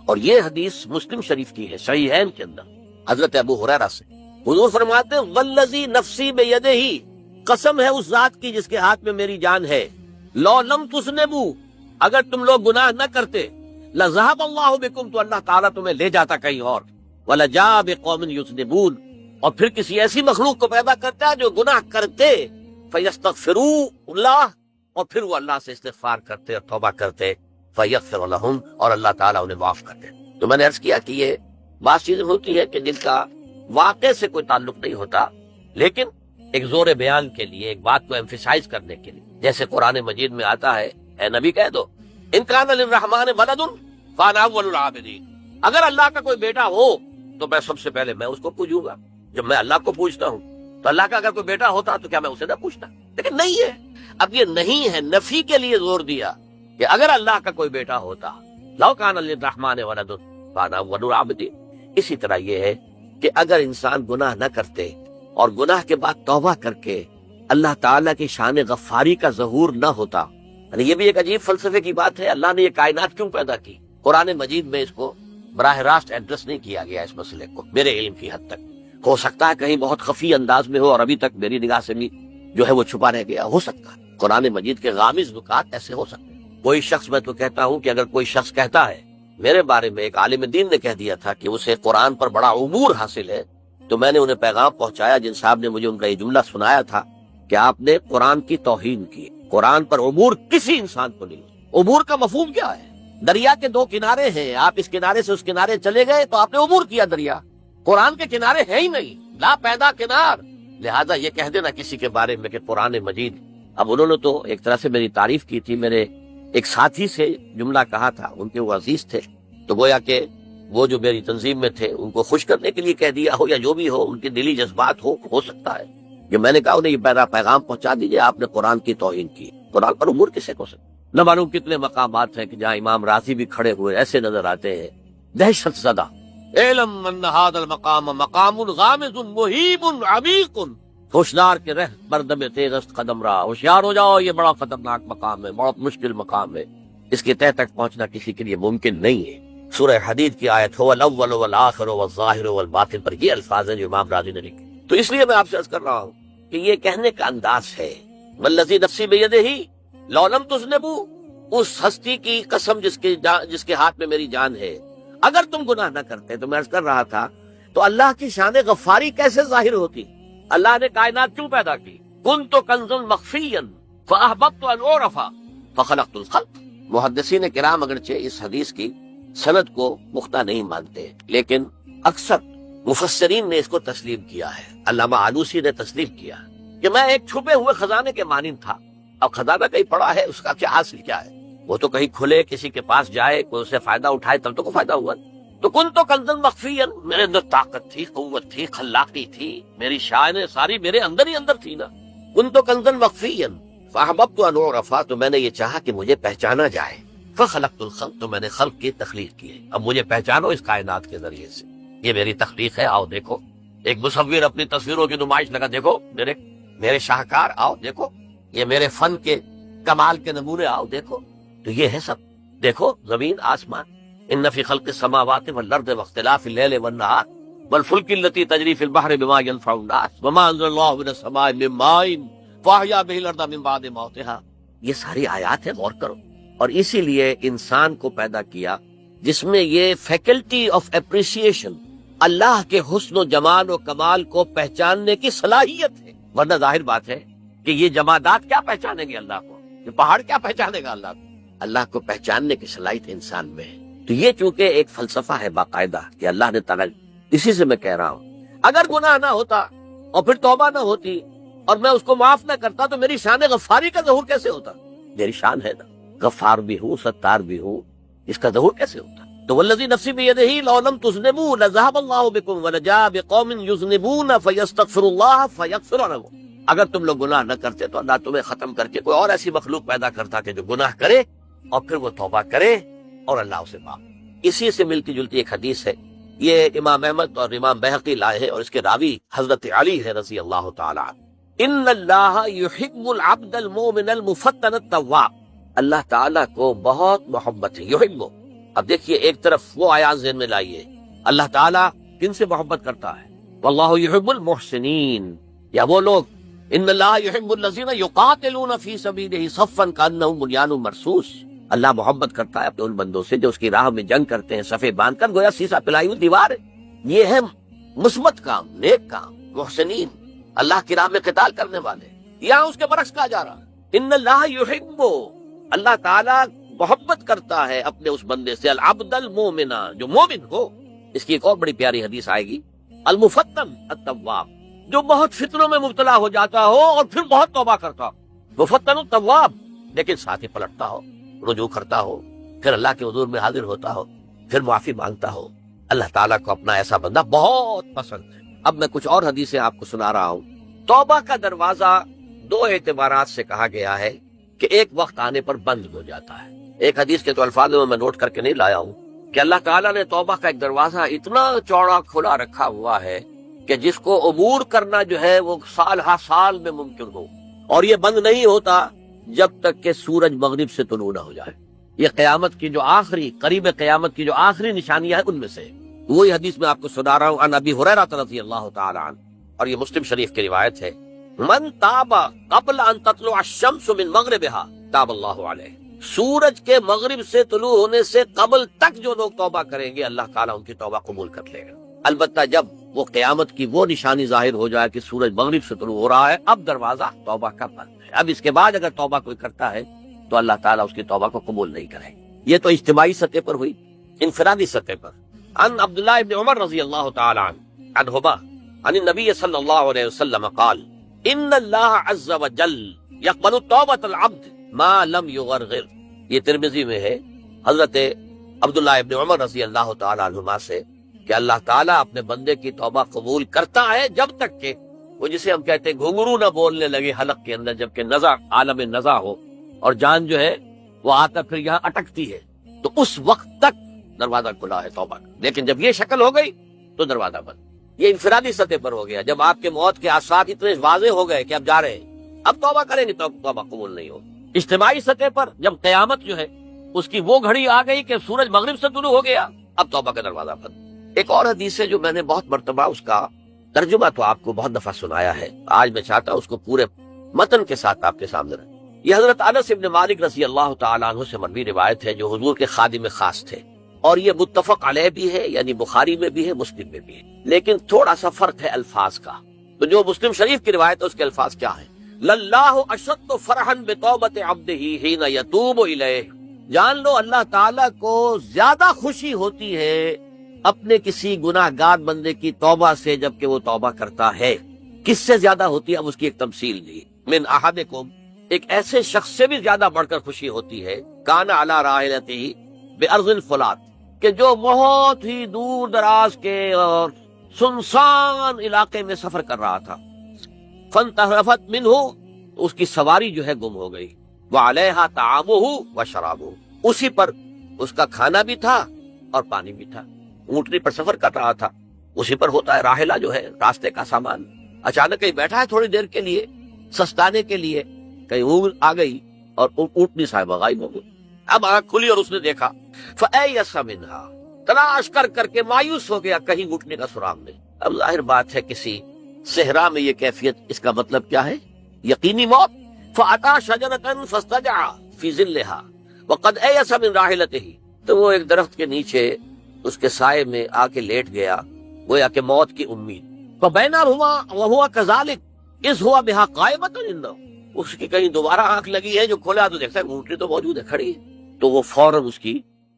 اور یہ حدیث مسلم شریف کی ہے، صحیحین کے اندر، حضرت ابو ہریرہ سے۔ حضور فرماتے ہیں والذی نفسی بیدہ، قسم ہے اس ذات کی جس کے ہاتھ میں میری جان ہے، لو لم تذنبوا، اگر تم لوگ گناہ نہ کرتے، لذهب اللہ بکم، تو اللہ تعالیٰ تمہیں لے جاتا کہیں اور، ولجاء بقوم یذنبون، اور پھر کسی ایسی مخلوق کو پیدا کرتا ہے جو گناہ کرتے، فیستغفروا اللہ، اور پھر وہ اللہ سے استغفار کرتے اور توبہ کرتے، فیغفر لہم، اور اللہ تعالیٰ انہیں معاف کرتے۔ تو میں نے عرض کیا کہ یہ بعض چیزیں ہوتی ہیں کہ جن کا واقع سے کوئی تعلق نہیں ہوتا، لیکن ایک زور بیان کے لیے، ایک بات کو ایمفیسائز کرنے کے لیے، جیسے قرآن مجید میں آتا ہے، اے نبی کہہ دو ان کان للرحمن ولد فانا اول العابدین، اگر اللہ کا کوئی بیٹا ہو تو میں سب سے پہلے میں اس کو پوجوں گا۔ جب میں اللہ کو پوجتا ہوں تو اللہ کا اگر کوئی بیٹا ہوتا تو کیا میں اسے نہ پوچھتا؟ لیکن نہیں ہے۔ اب یہ نہیں ہے، نفی کے لیے زور دیا کہ اگر اللہ کا کوئی بیٹا ہوتا، لو کان للرحمن ولد فانا اول العابدین۔ اسی طرح یہ ہے کہ اگر انسان گناہ نہ کرتے اور گناہ کے بعد توبہ کر کے اللہ تعالیٰ کی شان غفاری کا ظہور نہ ہوتا، یعنی یہ بھی ایک عجیب فلسفے کی بات ہے، اللہ نے یہ کائنات کیوں پیدا کی؟ قرآن مجید میں اس کو براہ راست ایڈریس نہیں کیا گیا، اس مسئلے کو میرے علم کی حد تک، ہو سکتا ہے کہیں بہت خفی انداز میں ہو اور ابھی تک میری نگاہ سے بھی جو ہے وہ چھپا رہ گیا، ہو سکتا ہے قرآن مجید کے غامض نکات ایسے ہو سکتے ہیں۔ کوئی شخص، میں تو کہتا ہوں کہ اگر کوئی شخص کہتا ہے، میرے بارے میں ایک عالم دین نے کہہ دیا تھا کہ اسے قرآن پر بڑا عبور حاصل ہے، تو میں نے انہیں پیغام پہنچایا، جن صاحب نے مجھے ان کا یہ جملہ سنایا تھا کہ آپ نے قرآن کی توہین کی، قرآن پر عبور کسی انسان کو نہیں۔ عبور کا مفہوم کیا ہے؟ دریا کے دو کنارے ہیں، آپ اس کنارے سے اس کنارے چلے گئے تو آپ نے عبور کیا دریا، قرآن کے کنارے ہے ہی نہیں، لا پیدا کنار۔ لہذا یہ کہہ دینا کسی کے بارے میں کہ قرآن مجید، اب انہوں نے تو ایک طرح سے میری تعریف کی تھی، میرے ایک ساتھی سے جملہ کہا تھا، ان کے وہ عزیز تھے، تو گویا کہ وہ جو میری تنظیم میں تھے ان کو خوش کرنے کے لیے کہہ دیا ہو، یا جو بھی ہو، ان کے دلی جذبات ہو سکتا ہے کہ میں نے کہا انہیں یہ پیغام پہنچا دیجیے، آپ نے قرآن کی توہین کی۔ قرآن پر عبور کسے کو سکتا؟ نہ معلوم کتنے مقامات ہیں کہ جہاں امام راضی بھی کھڑے ہوئے ایسے نظر آتے ہیں، دہشت زدہ، اعلم ان ھذا المقام مقام غامض مہیب عمیق، ہوشیار کے رہ بردم تیز است قدم را، ہوشیار ہو جاؤ، یہ بڑا خطرناک مقام ہے، بہت مشکل مقام ہے، اس کے تہ تک پہنچنا کسی کے لیے ممکن نہیں ہے۔ سورہ حدید کی آیت هو الاول والآخر والظاہر والباطن پر یہ الفاظ ہیں جو امام راضی نے لکھے۔ تو اس لیے میں آپ سے عرض کر رہا ہوں کہ یہ کہنے کا انداز ہے، والذی نفسی بیدہ لو لم تذنبوا، اس ہستی کی قسم جس کے ہاتھ میں میری جان ہے، اگر تم گناہ نہ کرتے، تو میں عرض کر رہا تھا تو اللہ کی شان غفاری کیسے ظاہر ہوتی؟ اللہ نے کائنات کیوں پیدا کی؟ کنت کنزا مخفیا فاحببت ان اعرف فخلقت الخلق۔ محدثین کرام اگرچہ اس حدیث کی سند کو پختہ نہیں مانتے، لیکن اکثر مفسرین نے اس کو تسلیم کیا ہے۔ علامہ آلوسی نے تسلیم کیا کہ میں ایک چھپے ہوئے خزانے کے مانند تھا، اب خزانہ کہیں پڑا ہے، اس کا کیا حاصل کیا ہے؟ وہ تو کہیں کھلے، کسی کے پاس جائے، کوئی اسے فائدہ اٹھائے تب تو کو فائدہ ہوا، تو کن تو کنزن مخفیًا، میرے اندر طاقت تھی، قوت تھی، خلاقی تھی، میری شانیں ساری میرے اندر ہی اندر تھی نا. کن تو کنزن مخفیًا فاحببت ان اعرف، تو میں نے یہ چاہا کہ مجھے پہچانا جائے. فخلقت الخلق، تو میں نے خلق کی تخلیق کی ہے. اب مجھے پہچانو اس کائنات کے ذریعے سے، یہ میری تخلیق ہے، آؤ دیکھو. ایک مصور اپنی تصویروں کی نمائش لگا، دیکھو میرے شاہکار، آؤ دیکھو، یہ میرے فن کے کمال کے نمونے، آؤ دیکھو. تو یہ ہے سب، دیکھو زمین آسمان. ان فی خلق السماوات والارض واختلاف اللیل والنہار والفلک التی تجری فی البحر بما ينفع الناس وما انزل اللہ من السماء من ماء فاحیا به الارض من بعد موتها. یہ ساری آیات ہیں، غور کرو. اور اسی لیے انسان کو پیدا کیا جس میں یہ فیکلٹی آف اپریسیشن، اللہ کے حسن و جمال و کمال کو پہچاننے کی صلاحیت ہے. ورنہ ظاہر بات ہے کہ یہ جمادات کیا پہچانیں گے اللہ کو، یہ پہاڑ کیا پہچانے گا اللہ کو. اللہ کو پہچاننے کی صلاحیت انسان میں ہے. تو یہ چونکہ ایک فلسفہ ہے باقاعدہ کہ اللہ نے تعالیٰ، اسی سے میں کہہ رہا ہوں اگر گناہ نہ ہوتا اور پھر توبہ نہ ہوتی اور میں اس کو معاف نہ کرتا تو میری شان غفاری کا ظہور کیسے ہوتا؟ میری شان ہے نا، غفار بھی ہوں، ستار بھی ہوں، اس کا ظہور کیسے ہوتا؟ تو والذی نفسی بیدہ لو لم تذنبوا لذهب اللہ بکم ولجاء بقوم یذنبون فیستغفروا اللہ فیغفر لهم. اگر تم لوگ گناہ نہ کرتے تو اللہ تمہیں ختم کر کے کوئی اور ایسی مخلوق پیدا کرتا کہ جو گناہ کرے اور پھر وہ توبہ کرے اور اللہ اسے معاف. اسی سے ملتی جلتی ایک حدیث ہے، یہ امام احمد اور امام بہقی لائے ہیں اور اس کے راوی حضرت علی ہے رضی اللہ تعالی عنہ. ان اللہ یحب العبد المؤمن المفتن التواب، اللہ تعالیٰ کو بہت محبت ہے، یحب. اب دیکھیے ایک طرف وہ آیات ذہن میں لائیے، اللہ تعالیٰ کن سے محبت کرتا ہے؟ واللہ یحب المحسنین، یا وہ لوگ ان اللہ یحب الذین یقاتلون فی سبیلہ صفا کانہم بنیان مرصوص. اللہ محبت کرتا ہے اپنے ان بندوں سے جو اس کی راہ میں جنگ کرتے ہیں صفے باندھ کر، گویا سیسا پلائی ہوئی دیوار ہے. یہ ہے مثبت کام، نیک کام، محسنین، اللہ کی راہ میں قتال کرنے والے. یہاں اس کے برعکس کہا جا رہا ہے ان اللہ یحب، اللہ تعالیٰ محبت کرتا ہے اپنے اس بندے سے، العبد المومن، جو مومن ہو. اس کی ایک اور بڑی پیاری حدیث آئے گی، المفتن التواب، جو بہت فتنوں میں مبتلا ہو جاتا ہو اور پھر بہت توبہ کرتا ہو. مفتن التواب، لیکن ساتھ ہی پلٹتا ہو، رجوع کرتا ہو، پھر اللہ کے حضور میں حاضر ہوتا ہو، پھر معافی مانگتا ہو. اللہ تعالیٰ کو اپنا ایسا بندہ بہت پسند ہے. اب میں کچھ اور حدیثیں آپ کو سنا رہا ہوں. توبہ کا دروازہ دو اعتبارات سے کہا گیا ہے کہ ایک وقت آنے پر بند ہو جاتا ہے. ایک حدیث کے تو الفاظ میں نوٹ کر کے نہیں لایا ہوں کہ اللہ تعالیٰ نے توبہ کا ایک دروازہ اتنا چوڑا کھلا رکھا ہوا ہے کہ جس کو عبور کرنا جو ہے وہ سال ہا سال میں ممکن ہو، اور یہ بند نہیں ہوتا جب تک کہ سورج مغرب سے طلوع نہ ہو جائے. یہ قیامت کی جو آخری، قریب قیامت کی جو آخری نشانیاں ہیں ان میں سے وہی حدیث میں آپ کو سنا رہا ہوں. عن ابی ہریرہ رضی اللہ تعالی عنہ، اور یہ مسلم شریف کی روایت ہے، من تاب قبل ان تطلع الشمس من مغربها تاب اللہ علیہ. سورج کے مغرب سے طلوع ہونے سے قبل تک جو لوگ توبہ کریں گے اللہ تعالیٰ ان کی توبہ قبول کر لے گا. البتہ جب وہ قیامت کی وہ نشانی ظاہر ہو جائے کہ سورج مغرب سے طلوع ہو رہا ہے، اب دروازہ توبہ کا بند ہے. اب اس کے بعد اگر توبہ کوئی کرتا ہے تو اللہ تعالیٰ اس کی توبہ کو قبول نہیں کرے. یہ تو اجتماعی سطح پر ہوئی. انفرادی سطح پر عن عبداللہ ابن عمر رضی اللہ تعالی عنہما عن النبی صلی اللہ علیہ وسلم قال ان اللہ عز وجل یقبل توبۃ العبد ما لم یغرغر. یہ ترمذی میں ہے حضرت عبداللہ ابن عمر رضی اللہ تعالی عنہما سے کہ اللہ تعالیٰ اپنے بندے کی توبہ قبول کرتا ہے جب تک کہ وہ جسے ہم کہتے ہیں گھنگرو نہ بولنے لگے حلق کے اندر، جبکہ نزع، عالم نزع ہو اور جان جو ہے وہ آتا پھر یہاں اٹکتی ہے، تو اس وقت تک دروازہ کھلا ہے توبہ کا. لیکن جب یہ شکل ہو گئی تو دروازہ بند. یہ انفرادی سطح پر ہو گیا. جب آپ کے موت کے آثار اتنے واضح ہو گئے کہ اب جا رہے ہیں، اب توبہ کریں گے تو توبہ قبول نہیں ہو. اجتماعی سطح پر جب قیامت جو ہے اس کی وہ گھڑی آ گئی کہ سورج مغرب سے طلوع ہو گیا، اب توبہ کا دروازہ بند. ایک اور حدیث ہے جو میں نے بہت مرتبہ اس کا ترجمہ تو آپ کو بہت دفعہ سنایا ہے، آج میں چاہتا ہوں اس کو پورے متن کے ساتھ آپ کے سامنے رکھیں. یہ حضرت انس ابن مالک رضی اللہ تعالیٰ عنہ سے مروی روایت ہے جو حضور کے خادم خاص تھے، اور یہ متفق علیہ بھی ہے، یعنی بخاری میں بھی ہے، مسلم میں بھی ہے، لیکن تھوڑا سا فرق ہے الفاظ کا. تو جو مسلم شریف کی روایت ہے اس کے الفاظ کیا ہیں؟ للہ اشد فرحا بتوبۃ عبدہ حین یتوب الیہ. جان لو اللہ تعالیٰ کو زیادہ خوشی ہوتی ہے اپنے کسی گناہ گار بندے کی توبہ سے جبکہ وہ توبہ کرتا ہے. کس سے زیادہ ہوتی ہے؟ اب اس کی ایک تمثیل دی. من احدکم، ایک ایسے شخص سے بھی زیادہ بڑھ کر خوشی ہوتی ہے، کان علی راحلتہ بارض الفلات، کہ جو بہت ہی دور دراز کے اور سنسان علاقے میں سفر کر رہا تھا، فانتحرفت منہ، اس کی سواری جو ہے گم ہو گئی، وعلیہا طعامہ وشرابہ، اسی پر اس کا کھانا بھی تھا اور پانی بھی تھا، اونٹنی پر سفر کر رہا تھا، اسی پر ہوتا ہے راحلہ جو ہے راستے کا سامان، اچانک کہیں بیٹھا ہے تھوڑی دیر کے لیے سستانے کے لیے، کہیں اونٹ آ گئی اور اونٹنی صاحبہ غائب ہو گئی۔ اب آنکھ کھلی اور اس نے دیکھا، فَأَيَّسَ مِنْهَا، تلاش کر کر کے مایوس ہو گیا، کہیں اونٹنے کا سراغ نہیں۔ اب ظاہر بات ہے کسی صحرا میں یہ کیفیت، اس کا مطلب کیا ہے؟ یقینی موت۔ فَأَتَىٰ شَجَرَةً فَاسْتَجَعَ فِي ظِلِّهَا وَقَدْ أَيَسَ مِنْ رَاحِلَتِهِ، تو وہ ایک درخت کے نیچے اس کے سائے میں آ کے لیٹ گیا، گویا کہ موت کی امید۔ فَبَيْنَهُمَا وَهُوَ كَذَلِكَ إِذْ هُوَ بِهَا قَائِمَةٌ عِندَهُ، اس کی کہیں دوبارہ آنکھ لگی ہے، جو کھولا تو دیکھتا ہے اونٹنی تو موجود ہے، کھڑی ہے، تو وہ فوراً اس کی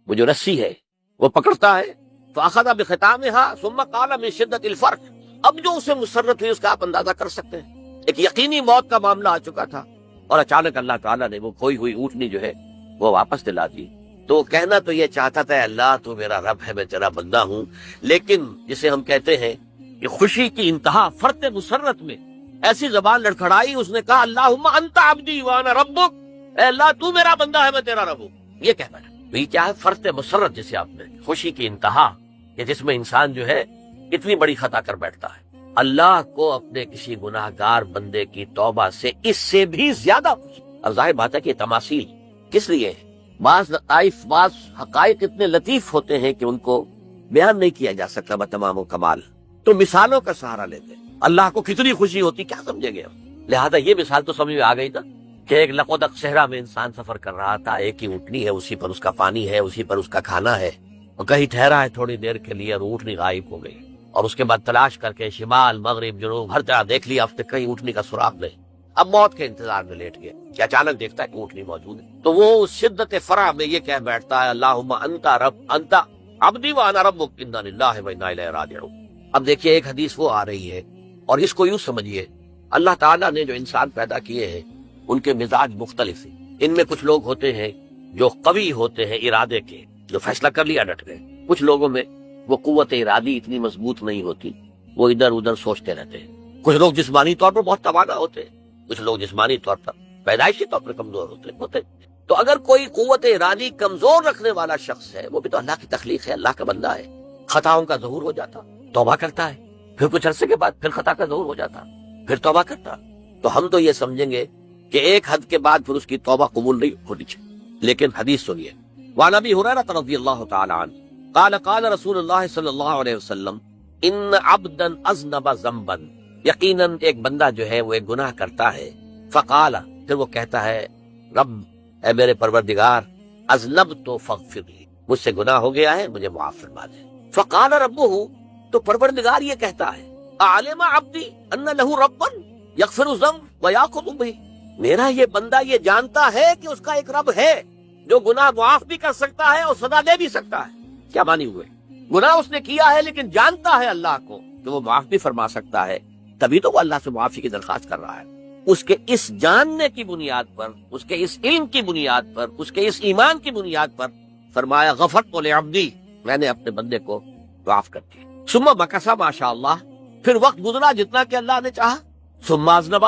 وہ جو رسی ہے وہ پکڑتا ہے، فَأَخَذَ بِخِتَامِهَا ثُمَّ قَالَ مِن شِدَّةِ الْفَرْقِ، اب جو اسے مسرت ہوئی اس کا آپ اندازہ کر سکتے ہیں، ایک یقینی موت کا معاملہ آ چکا تھا، اور اچانک اللہ تعالیٰ نے وہ کھوئی ہوئی اونٹنی جو ہے وہ واپس دلا دی۔ تو کہنا تو یہ چاہتا تھا، اللہ تو میرا رب ہے، میں تیرا بندہ ہوں، لیکن جسے ہم کہتے ہیں کہ خوشی کی انتہا فرط مسرت میں ایسی زبان لڑکھڑائی، اس نے کہا اللہم انت عبدی وانا ربک، اے اللہ تو میرا بندہ ہے، میں تیرا رب ہوں۔ یہ کہہ بیٹھا، یہ کیا ہے؟ فرط مسرت جسے آپ نے، خوشی کی انتہا، کہ جس میں انسان جو ہے اتنی بڑی خطا کر بیٹھتا ہے۔ اللہ کو اپنے کسی گناہ گار بندے کی توبہ سے اس سے بھی زیادہ خوشی۔ اب ظاہر بات ہے کہ یہ تماثیل کس لیے ہے؟ بعض لطائف، بعض حقائق اتنے لطیف ہوتے ہیں کہ ان کو بیان نہیں کیا جا سکتا بتمام و کمال، تو مثالوں کا سہارا لیتے ہیں۔ اللہ کو کتنی خوشی ہوتی کیا سمجھے گے ہم؟ لہذا یہ مثال تو سمجھ میں آ گئی نا کہ ایک لقودق صحرا میں انسان سفر کر رہا تھا، ایک ہی اونٹنی ہے، اسی پر اس کا پانی ہے، اسی پر اس کا کھانا ہے، اور کہیں ٹھہرا ہے تھوڑی دیر کے لیے اور اونٹنی غائب ہو گئی، اور اس کے بعد تلاش کر کے شمال مغرب جنوب ہر جگہ دیکھ لیا، اب تک کہیں اونٹنی کا سراغ نہیں۔ اب موت کے انتظار میں لیٹ گیا کہ اچانک دیکھتا ہے کہ اونٹنی موجود ہے، تو وہ شدت فرح میں یہ کہہ بیٹھتا ہے اللہم انت عبدی وانا ربک انا للہ و انا الیہ راجعون۔ اب دیکھیے ایک حدیث وہ آ رہی ہے، اور اس کو یوں سمجھیے، اللہ تعالیٰ نے جو انسان پیدا کیے ہیں ان کے مزاج مختلف ہیں۔ ان میں کچھ لوگ ہوتے ہیں جو قوی ہوتے ہیں ارادے کے، جو فیصلہ کر لیا ڈٹ گئے۔ کچھ لوگوں میں وہ قوت ارادی اتنی مضبوط نہیں ہوتی، وہ ادھر ادھر سوچتے رہتے ہیں۔ کچھ لوگ جسمانی طور پر بہت توانا ہوتے ہیں، کچھ لوگ جسمانی طور پر پیدائشی طور پر کمزور ہوتے ہیں۔ تو اگر کوئی قوت ارادی کمزور رکھنے والا شخص ہے، وہ بھی تو اللہ کی تخلیق ہے، اللہ کا بندہ ہے، خطاؤں کا ظہور ہو جاتا، توبہ کرتا ہے، پھر کچھ عرصے کے بعد پھر خطا کا ظہور ہو جاتا، پھر توبہ کرتا، تو ہم تو یہ سمجھیں گے کہ ایک حد کے بعد پھر اس کی توبہ قبول نہیں ہونی چاہیے۔ لیکن حدیث سنیے، وعن ابی ہریرہ رضی اللہ تعالی عنہ قال قال رسول اللہ صلی اللہ علیہ وسلم ان عبدا اذنب ذنبا، یقیناً ایک بندہ جو ہے وہ ایک گناہ کرتا ہے، فقال، پھر وہ کہتا ہے رب، اے میرے پروردگار، اذنبت فاغفر لی، مجھ سے گناہ ہو گیا ہے، مجھے معاف فرما دے۔ فقال ربہ، تو پروردگار یہ کہتا ہے اعلم عبدی ان لہ ربا یغفر الذنب ویاخذ بہ، میرا یہ بندہ یہ جانتا ہے کہ اس کا ایک رب ہے جو گناہ معاف بھی کر سکتا ہے اور سزا دے بھی سکتا ہے۔ کیا مانی ہوئے؟ گناہ اس نے کیا ہے لیکن جانتا ہے اللہ کو کہ وہ معاف بھی فرما سکتا ہے، تبھی تو وہ اللہ سے معافی کی درخواست کر رہا ہے۔ اس کے اس جاننے کی بنیاد پر، اس کے اس علم کی بنیاد پر، اس کے اس ایمان کی بنیاد پر فرمایا غفرت لعبدی، میں نے اپنے بندے کو معاف کر دیا۔ ثم مکث ماشاء اللہ، پھر وقت گزرا جتنا کہ اللہ نے چاہا، ثم اذنب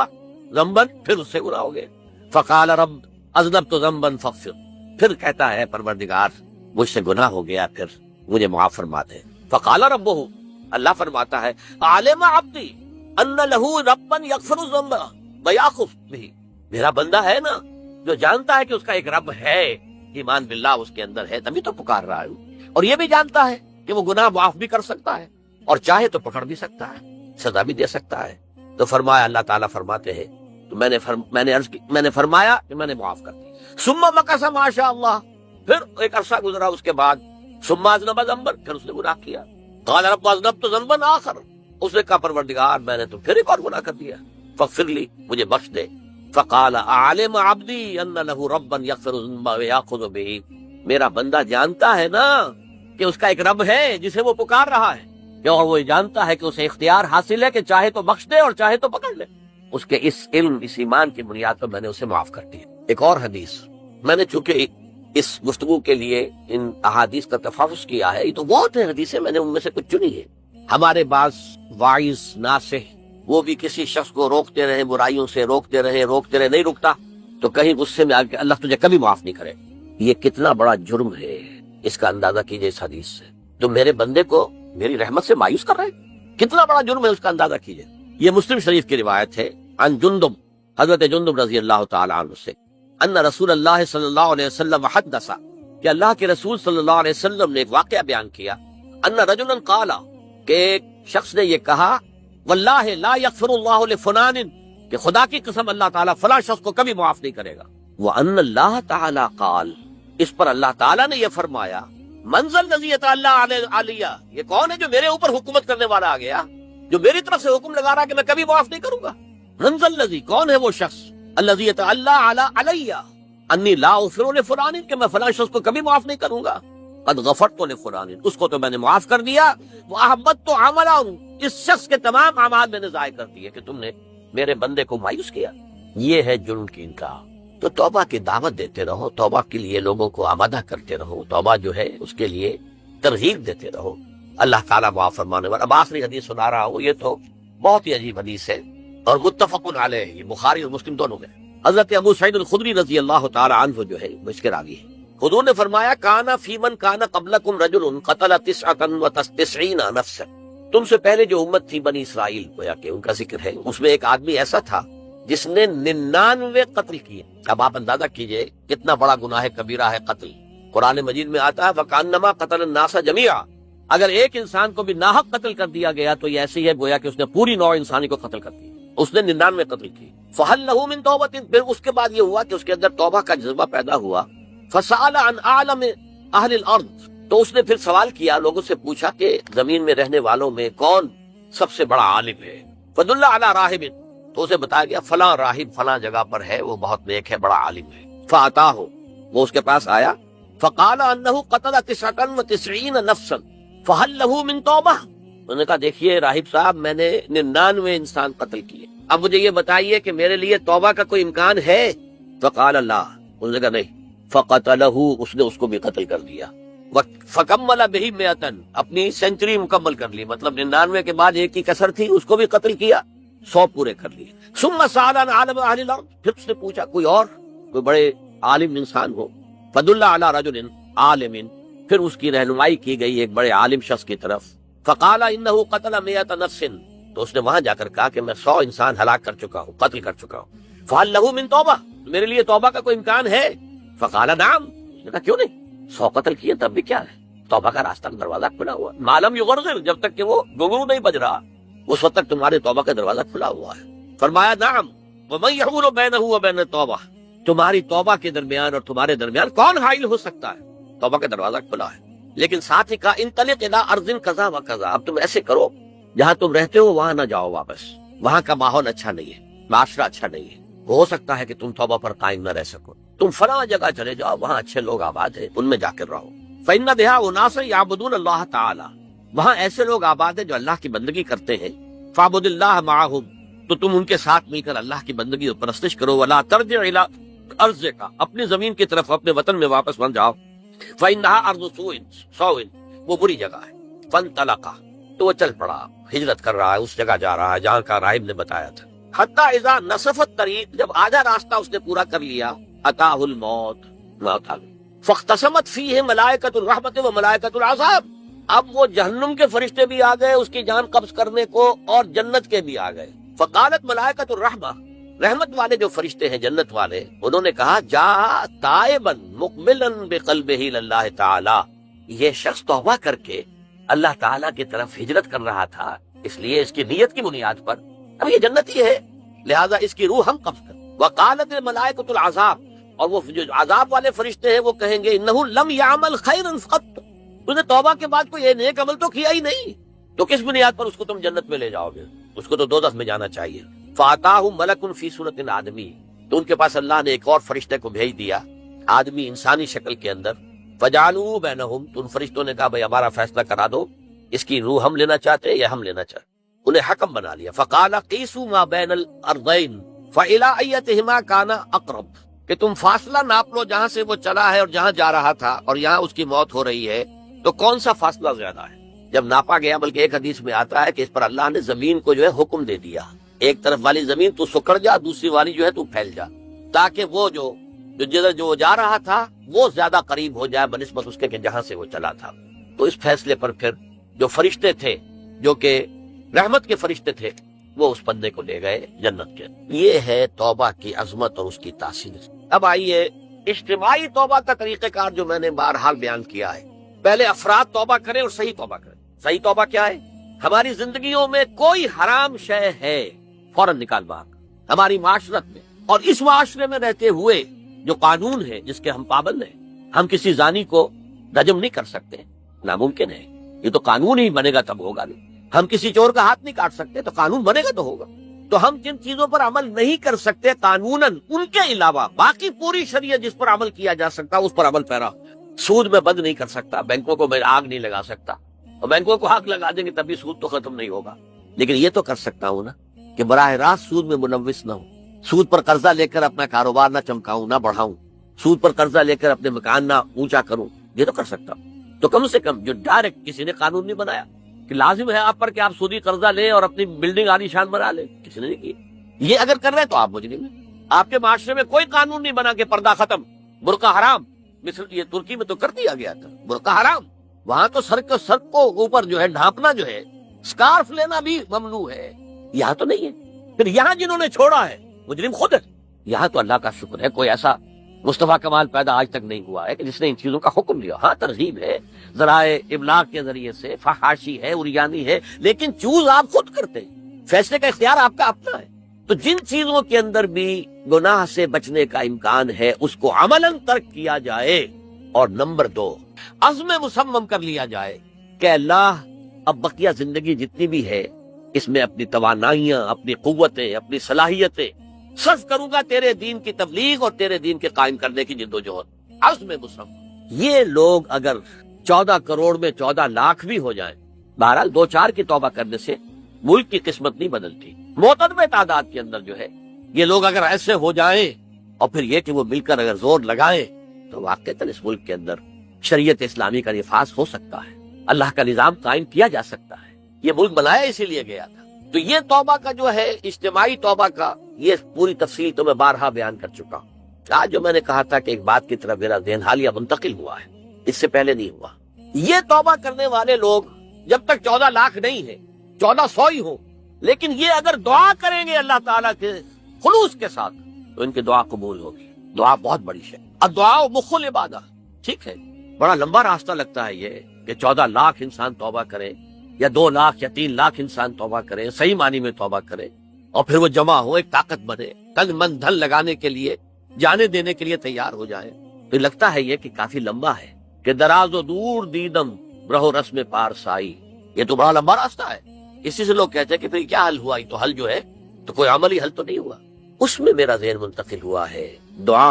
ذنبا، پھر اس سے گناہ ہو گئے، فقال رب اذنبت ذنبا فاغفر، پھر کہتا ہے پروردگار مجھ سے گناہ ہو گیا، پھر مجھے معاف فرما دے۔ فقال ربہ، اللہ فرماتا ہے عالم عبدی ان لہ ربا یغفر الذنب ویاخذ بہ، میرا بندہ ہے نا جو جانتا ہے کہ اس کا ایک رب ہے، ایمان باللہ اس کے اندر ہے، تبھی تو پکار رہا ہے، اور یہ بھی جانتا ہے کہ وہ گناہ معاف بھی کر سکتا ہے، اور چاہے تو پکڑ بھی سکتا ہے، سزا بھی دے سکتا ہے۔ تو فرمایا، اللہ تعالیٰ فرماتے ہیں تو میں نے فرمایا کہ میں نے معاف کر دیا۔ ثم مکث ما شاء اللہ، پھر ایک عرصہ گزرا اس کے بعد، ثم اذنب ذنبا، پھر اس نے گناہ کیا، قال رب اذنبت ذنبا آخر، اس نے کہا پروردگار میں نے تو پھر ایک اور گناہ کر دیا، فاغفر لی، مجھے بخش دے۔ فقال اعلم عبدی ان لہ ربا یغفر الذنب ویاخذ بہ، میرا بندہ جانتا ہے نا کہ اس کا ایک رب ہے جسے وہ پکار رہا ہے، اور وہ جانتا ہے کہ اسے اختیار حاصل ہے کہ چاہے تو بخش دے اور چاہے تو پکڑ لے۔ اس کے اس علم، اس ایمان کی بنیاد پر میں نے اسے معاف کر دیا۔ ایک اور حدیث، میں نے چونکہ اس گفتگو کے لیے ان احادیث کا تفحص کیا ہے. یہ تو بہت ہیں حدیثیں، میں نے ان میں سے کچھ چنی ہے. ہمارے بعض واعظ ناصح وہ بھی کسی شخص کو روکتے رہے، برائیوں سے روکتے رہے نہیں رکتا تو کہیں غصے میں آ کے اللہ تجھے کبھی معاف نہیں کرے. یہ کتنا بڑا جرم ہے، اس کا اندازہ کیجئے اس حدیث سے. تو میرے بندے کو میری رحمت سے مایوس کر رہے ہیں، کتنا بڑا جرم ہے، اس کا اندازہ کیجئے. یہ مسلم شریف کی روایت ہے عن جندب، حضرت جندب رضی اللہ تعالی عنہ سے، ان رسول اللہ صلی اللہ علیہ وسلم حدث، کہ اللہ کے رسول صلی اللہ علیہ وسلم نے ایک واقعہ بیان کیا. ان رجلا قال، کہ ایک شخص نے یہ کہا، واللہ لا یغفر اللہ لفلان، کہ خدا کی قسم اللہ تعالیٰ فلاں شخص کو کبھی معاف نہیں کرے گا. وان اللہ تعالیٰ قال، اس پر اللہ تعالیٰ نے یہ فرمایا، منزل الذی یتعالی علیہ، یہ کون ہے جو میرے اوپر حکومت کرنے والا آ گیا، جو میری طرف سے حکم لگا رہا کہ میں کبھی معاف نہیں کروں گا. منزل الذی، کون ہے وہ شخص، الذی یتعالی علیہ انی لا اغفر لفلان، کہ میں فلاں شخص کو کبھی معاف نہیں کروں گا. قد غفرت لفلان، اس کو تو میں نے معاف کر دیا. واحبطت عملہ، اس شخص کے تمام اعمال میں نے ضائع کر دیے کہ تم نے میرے بندے کو مایوس کیا. یہ ہے جرم کی انتہا. تو توبہ کی دعوت دیتے رہو، توبہ کے لیے لوگوں کو آمادہ کرتے رہو، توبہ جو ہے اس کے لیے ترغیب دیتے رہو. اللہ تعالیٰ معاف فرمانے والا. اب آخری حدیث سنا رہا ہوں، یہ تو بہت ہی عجیب حدیث ہے اور متفق علیہ، یہ بخاری اور مسلم دونوں میں. حضرت ابو سعید الخدری رضی اللہ تعالی عنہ جو ہے وہ اس کے راوی ہے. حضور نے فرمایا، کانا فی من کانا قبلکم رجل قتل 99 نفسا، تم سے پہلے جو امت تھی بنی اسرائیل، گویا کہ ان کا ذکر ہے، اس میں ایک آدمی ایسا تھا جس نے 99 قتل کیے. اب آپ اندازہ کیجئے کتنا بڑا گناہ کبیرہ ہے قتل. قرآن مجید میں آتا ہے وَكَأَنَّمَا قَتَلَ النَّاسَ جَمِيعًا، اگر ایک انسان کو بھی ناحق قتل کر دیا گیا تو یہ ایسے ہی ہے گویا کہ اس نے پوری نوع انسانی کو قتل کر دیا. اس نے 99 قتل کی. فَهَلْ لَهُ مِن تَوْبَةٍ، پھر اس کے بعد یہ ہوا کہ اس کے اندر توبہ کا جذبہ پیدا ہوا. فَسَأَلَ عَنْ أَعْلَمِ أَهْلِ الْأَرْضِ، تو اس نے پھر سوال کیا، لوگوں سے پوچھا کہ زمین میں رہنے والوں میں کون سب سے بڑا عالم ہے. فَدُلَّ عَلَى رَاهِبٍ، تو اسے بتایا گیا فلاں راہب فلاں جگہ پر ہے، وہ بہت نیک ہے، بڑا عالم ہے. فَأَتَاهُ، وہ اس کے پاس آیا. فَقَالَ أَنَّهُ قَتَلَ 99 نَفْسًا فَهَلْ لَهُ مِن تَوْبَةٍ، انہوں نے کہا دیکھیے راہب صاحب، میں نے 99 انسان قتل کیے، اب مجھے یہ بتائیے کہ میرے لیے توبہ کا کوئی امکان ہے. فقال لا، انہوں نے کہا نہیں. فقتلہ، اس نے اس کو بھی قتل کر دیا. فکمل بہ 100، اپنی سینچری مکمل کر لی، مطلب 99 کے بعد ایک کی کسر تھی، اس کو بھی قتل کیا، 100 پورے کر لیے. ثم سأل عن عالم اہل الارض، پھر اس نے پوچھا کوئی اور، کوئی بڑے عالم انسان ہو. فدل علی رجل عالم، پھر اس کی رہنمائی کی گئی ایک بڑے عالم شخص کی طرف. فقال انہ قتل 100 نفس، تو اس نے وہاں جا کر کہا کہ میں 100 انسان ہلاک کر چکا ہوں، قتل کر چکا ہوں. فہل لہ من توبہ، میرے لیے توبہ کا کوئی امکان ہے؟ فقال نعم، اس نے کہا کیوں نہیں، 100 قتل کیے تب بھی کیا ہے، توبہ کا راستہ دروازہ کھلا ہوا، معلوم یغرغر، جب تک کہ وہ گنگنو نہیں بج رہا اس وقت تک تمہارے توبہ کا دروازہ کھلا ہوا ہے. فرمایا نعم، ومن یحول بینہ وبین التوبہ، تمہاری توبہ کے درمیان اور تمہارے درمیان کون حائل ہو سکتا ہے، توبہ کا دروازہ کھلا ہے. لیکن ساتھ ہی کہا انطلق الی ارض کذا و کذا، اب تم ایسے کرو جہاں تم رہتے ہو وہاں نہ جاؤ واپس، وہاں کا ماحول اچھا نہیں ہے، معاشرہ اچھا نہیں ہے، ہو سکتا ہے کہ تم توبہ پر قائم نہ رہ سکو، تم فلاں جگہ چلے جاؤ، وہاں اچھے لوگ آباد ہیں، ان میں جا کر رہو. فإن بها اناس یعبدون اللہ تعالی، وہاں ایسے لوگ آباد ہیں جو اللہ کی بندگی کرتے ہیں. فاعبد اللہ معہم، تو تم ان کے ساتھ مل کر اللہ کی بندگی اور پرستش کرو. ولا ترجع الی ارضک، اپنی زمین کی طرف اپنے وطن میں واپس مت جاؤ. فإنها ارض سوء، وہ بری جگہ ہے. فانطلق، تو وہ چل پڑا، ہجرت کر رہا ہے، اس جگہ جا رہا ہے جہاں کا راہب نے بتایا تھا. حتی اذا نصف الطریق، جب آدھا راستہ اس نے پورا کر لیا، اتاہ الموت، موت آ گئی. فاختصمت فیہ ملائکۃ الرحمت و ملائکۃ العذاب، اب وہ جہنم کے فرشتے بھی آ گئے اس کی جان قبض کرنے کو اور جنت کے بھی آ گئے. فقالت ملائکۃ الرحمہ، رحمت والے جو فرشتے ہیں جنت والے، انہوں نے کہا جا تائبا مقبلا بقلبہ للہ تعالی، یہ شخص توبہ کر کے اللہ تعالیٰ کی طرف ہجرت کر رہا تھا، اس لیے اس کی نیت کی بنیاد پر اب یہ جنتی ہے، لہذا اس کی روح ہم قبض کریں. وقالت ملائکۃ العذاب، اور وہ جو عذاب والے فرشتے ہیں وہ کہیں گے انہ لم یعمل خیرا قط، اس نے توبہ کے بعد کوئی نیک عمل تو کیا ہی نہیں، تو کس بنیاد پر اس کو تم جنت میں لے جاؤ گے، اس کو تو دوزخ میں جانا چاہیے. فاتاہ ملک فی صورت آدمی، تو ان کے پاس اللہ نے ایک اور فرشتے کو بھیج دیا آدمی انسانی شکل کے اندر. فجعلوا بینہم، تو ان فرشتوں نے کہا بھئی ہمارا فیصلہ کرا دو، اس کی روح ہم لینا چاہتے ہیں یا ہم لینا چاہتے، انہیں حکم بنا لیا. فقال قیسوا ما بین الارضین فإلی ایتہما کان اقرب، کہ تم فاصلہ ناپ لو جہاں سے وہ چلا ہے اور جہاں جا رہا تھا اور یہاں اس کی موت ہو رہی ہے، تو کون سا فاصلہ زیادہ ہے؟ جب ناپا گیا، بلکہ ایک حدیث میں آتا ہے کہ اس پر اللہ نے زمین کو جو ہے حکم دے دیا، ایک طرف والی زمین تو سکڑ جا، دوسری والی جو ہے تو پھیل جا، تاکہ وہ جو جدھر جو جا رہا تھا وہ زیادہ قریب ہو جائے بنسبت اس کے کہ جہاں سے وہ چلا تھا۔ تو اس فیصلے پر پھر جو فرشتے تھے، جو کہ رحمت کے فرشتے تھے، وہ اس بندے کو لے گئے جنت کے۔ یہ ہے توبہ کی عظمت اور اس کی تاثیر۔ اب آئیے اجتماعی توبہ کا طریقہ کار جو میں نے بہرحال بیان کیا ہے۔ پہلے افراد توبہ کریں اور صحیح توبہ کریں۔ صحیح توبہ کیا ہے؟ ہماری زندگیوں میں کوئی حرام شے ہے، فوراً نکال باہر۔ ہماری معاشرت میں اور اس معاشرے میں رہتے ہوئے جو قانون ہے جس کے ہم پابند ہیں، ہم کسی زانی کو رجم نہیں کر سکتے، ناممکن ہے، یہ تو قانون ہی بنے گا تب ہوگا نہیں۔ ہم کسی چور کا ہاتھ نہیں کاٹ سکتے، تو قانون بنے گا تو ہوگا۔ تو ہم جن چیزوں پر عمل نہیں کر سکتے قانوناً، ان کے علاوہ باقی پوری شریعت جس پر عمل کیا جا سکتا اس پر عمل پیرا۔ سود میں بند نہیں کر سکتا، بینکوں کو میں آگ نہیں لگا سکتا، اور بینکوں کو آگ لگا دیں گے تب بھی سود تو ختم نہیں ہوگا، لیکن یہ تو کر سکتا ہوں نا کہ براہ راست سود میں ملوث نہ ہوں، سود پر قرضہ لے کر اپنا کاروبار نہ چمکاؤں، نہ بڑھاؤں، سود پر قرضہ لے کر اپنے مکان نہ اونچا کروں، یہ تو کر سکتا ہوں۔ تو کم سے کم جو ڈائریکٹ کسی نے قانون نہیں بنایا کہ لازم ہے آپ پر کہ آپ سودی قرضہ لیں اور اپنی بلڈنگ عالی شان بنا لیں، کسی نے نہیں کی۔ یہ اگر کر رہے تو آپ مجرم ہیں۔ آپ کے معاشرے میں کوئی قانون نہیں بنا کہ پردہ ختم، برقع حرام، مثل یہ ترکی میں تو کر دیا گیا تھا، برقع حرام، وہاں تو سر کو اوپر جو ہے ڈھانپنا جو ہے، سکارف لینا بھی ممنوع ہے، یہاں تو نہیں ہے۔ پھر یہاں جنہوں نے چھوڑا ہے مجرم خود ہے۔ یہاں تو اللہ کا شکر ہے کوئی ایسا مصطفیٰ کمال پیدا آج تک نہیں ہوا ہے کہ جس نے ان چیزوں کا حکم دیا۔ ہاں ترغیب ہے، ذرائع ابلاغ کے ذریعے سے، فحاشی ہے، اریانی ہے، لیکن چوز آپ خود کرتے ہیں، فیصلے کا اختیار آپ کا اپنا ہے۔ تو جن چیزوں کے اندر بھی گناہ سے بچنے کا امکان ہے اس کو عملاً ترک کیا جائے، اور نمبر 2 عزم مصمم کر لیا جائے کہ اللہ اب بقیہ زندگی جتنی بھی ہے اس میں اپنی توانائیاں، اپنی قوتیں، اپنی صلاحیتیں صرف کروں گا تیرے دین کی تبلیغ اور تیرے دین کے قائم کرنے کی جدوجہد۔ عزم مصمم۔ یہ لوگ اگر 14 کروڑ میں 14 لاکھ بھی ہو جائیں، بہرحال 2-4 کی توبہ کرنے سے ملک کی قسمت نہیں بدلتی، معتدل تعداد کے اندر جو ہے یہ لوگ اگر ایسے ہو جائیں اور پھر یہ کہ وہ مل کر اگر زور لگائیں تو واقعتاً اس ملک کے اندر شریعت اسلامی کا نفاذ ہو سکتا ہے، اللہ کا نظام قائم کیا جا سکتا ہے۔ یہ ملک بنایا اسی لیے گیا تھا۔ تو یہ توبہ کا جو ہے اجتماعی توبہ کا یہ پوری تفصیل تو میں بارہا بیان کر چکا ہوں۔ آج جو میں نے کہا تھا کہ ایک بات کی طرف میرا ذہن حالیہ منتقل ہوا ہے، اس سے پہلے نہیں ہوا۔ یہ توبہ کرنے والے لوگ جب تک 14 لاکھ نہیں ہے، 1400 ہی ہوں، لیکن یہ اگر دعا کریں گے اللہ تعالیٰ کے خلوص کے ساتھ تو ان کی دعا قبول ہوگی۔ دعا بہت بڑی ہے، الدعاء مخ العبادہ۔ ٹھیک ہے، بڑا لمبا راستہ لگتا ہے یہ کہ 14 لاکھ انسان توبہ کریں، یا 2 لاکھ یا 3 لاکھ انسان توبہ کریں، صحیح معنی میں توبہ کریں، اور پھر وہ جمع ہو، ایک طاقت بنے، تن من دھن لگانے کے لیے، جانے دینے کے لیے تیار ہو جائیں۔ تو لگتا ہے یہ کہ کافی لمبا ہے کہ دراز و دور دیدم رہو رسم پارسائی، یہ تو بڑا لمبا راستہ ہے۔ اسی سے لوگ کہتے ہیں کہ پھر کیا حل ہوا، یہ تو حل جو ہے تو کوئی عملی حل تو نہیں ہوا۔ اس میں میرا ذہن منتقل ہوا ہے دعا،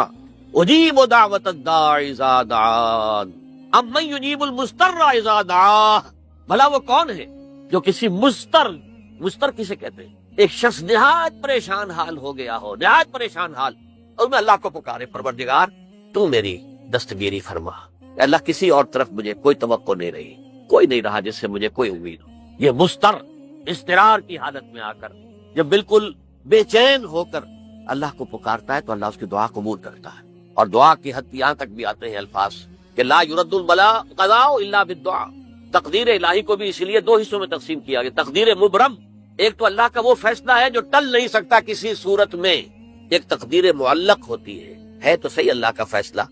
اجیب دعوت الداعی اذا دعان امن یجیب المضطر اذا دعاہ۔ بھلا وہ کون ہے جو کسی مضطر کسے کہتے ہیں؟ ایک شخص نہایت پریشان حال ہو گیا ہو، نہایت پریشان حال، اور میں اللہ کو پکارے، پروردگار تو میری دستگیری فرما۔ اللہ کسی اور طرف مجھے کوئی توقع نہیں رہی، کوئی نہیں رہا جس سے مجھے کوئی امید ہو۔ یہ مضطر اضطرار کی حالت میں آ کر جب بالکل بے چین ہو کر اللہ کو پکارتا ہے تو اللہ اس کی دعا قبول کرتا ہے۔ اور دعا کی حد یہاں تک بھی آتے ہیں الفاظ کہ لا يرد البلاء قضاء الا بالدعاء۔ تقدیر الہی کو بھی اسی لیے 2 حصوں میں تقسیم کیا گیا، تقدیر مبرم، ایک تو اللہ کا وہ فیصلہ ہے جو ٹل نہیں سکتا کسی صورت میں، ایک تقدیر معلق ہوتی ہے تو صحیح اللہ کا فیصلہ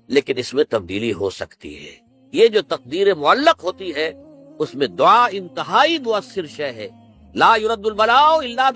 لیکن اس میں تبدیلی ہو سکتی ہے۔ یہ جو تقدیر معلق ہوتی ہے اس میں دعا انتہائی مؤثر شے ہے۔ لا يرد البلاء الا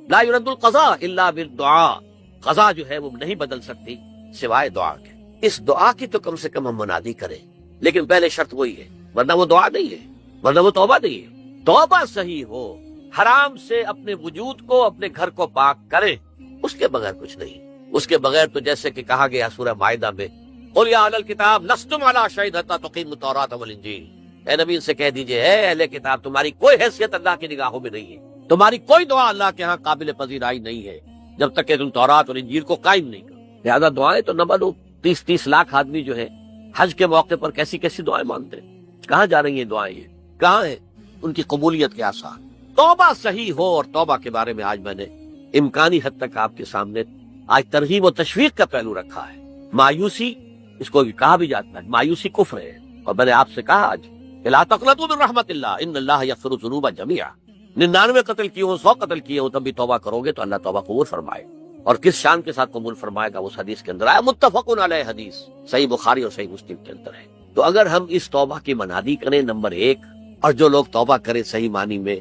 لا يرد القضاء الا بالدعاء۔ قضا جو ہے وہ نہیں بدل سکتی سوائے دعا کے۔ اس دعا کی تو کم سے کم ہم منادی کریں، لیکن پہلے شرط وہی ہے، ورنہ وہ دعا نہیں ہے، ورنہ وہ توبہ نہیں ہے۔ توبہ صحیح ہو، حرام سے اپنے وجود کو، اپنے گھر کو پاک کرے، اس کے بغیر کچھ نہیں۔ اس کے بغیر تو جیسے کہ کہا گیا سورہ مائدہ میں، قل یا اہل الکتاب لستم علی شیء حتی تقیموا التوراۃ والانجیل، اے نبی ان سے کہہ دیجئے، اے اہل کتاب تمہاری کوئی حیثیت اللہ کی نگاہوں میں نہیں ہے، تمہاری کوئی دعا اللہ کے ہاں قابل پذیرائی نہیں ہے جب تک کہ تم تورات اور انجیل کو قائم نہیں کرو۔ لہذا دعائیں تو نہ بنو. 30 لاکھ آدمی جو ہے حج کے موقع پر کیسی کیسی دعائیں مانتے ہیں. کہاں جا رہی ہیں دعائیں؟ یہ کہاں ہیں ان کی قبولیت کے آثار؟ توبہ صحیح ہو. اور توبہ کے بارے میں آج میں نے امکانی حد تک آپ کے سامنے آج ترغیب و تشویق کا پہلو رکھا ہے. مایوسی اس کو کہا بھی جاتا ہے، مایوسی کفر ہے. اور میں نے آپ سے کہا آج کہ لا تقنطوا من رحمت اللہ ان اللہ یغفر الذنوب جميعا. 99 قتل کیے ہوں، 100 قتل کیے ہوں، تب بھی توبہ کرو گے تو اللہ توبہ قبول فرمائے. اور کس شان کے ساتھ قبول فرمائے گا اس حدیث کے اندر آیا، متفق علیہ حدیث صحیح بخاری اور صحیح مسلم کے اندر ہے. تو اگر ہم اس توبہ کی منادی کریں نمبر 1، اور جو لوگ توبہ کریں صحیح معنی میں،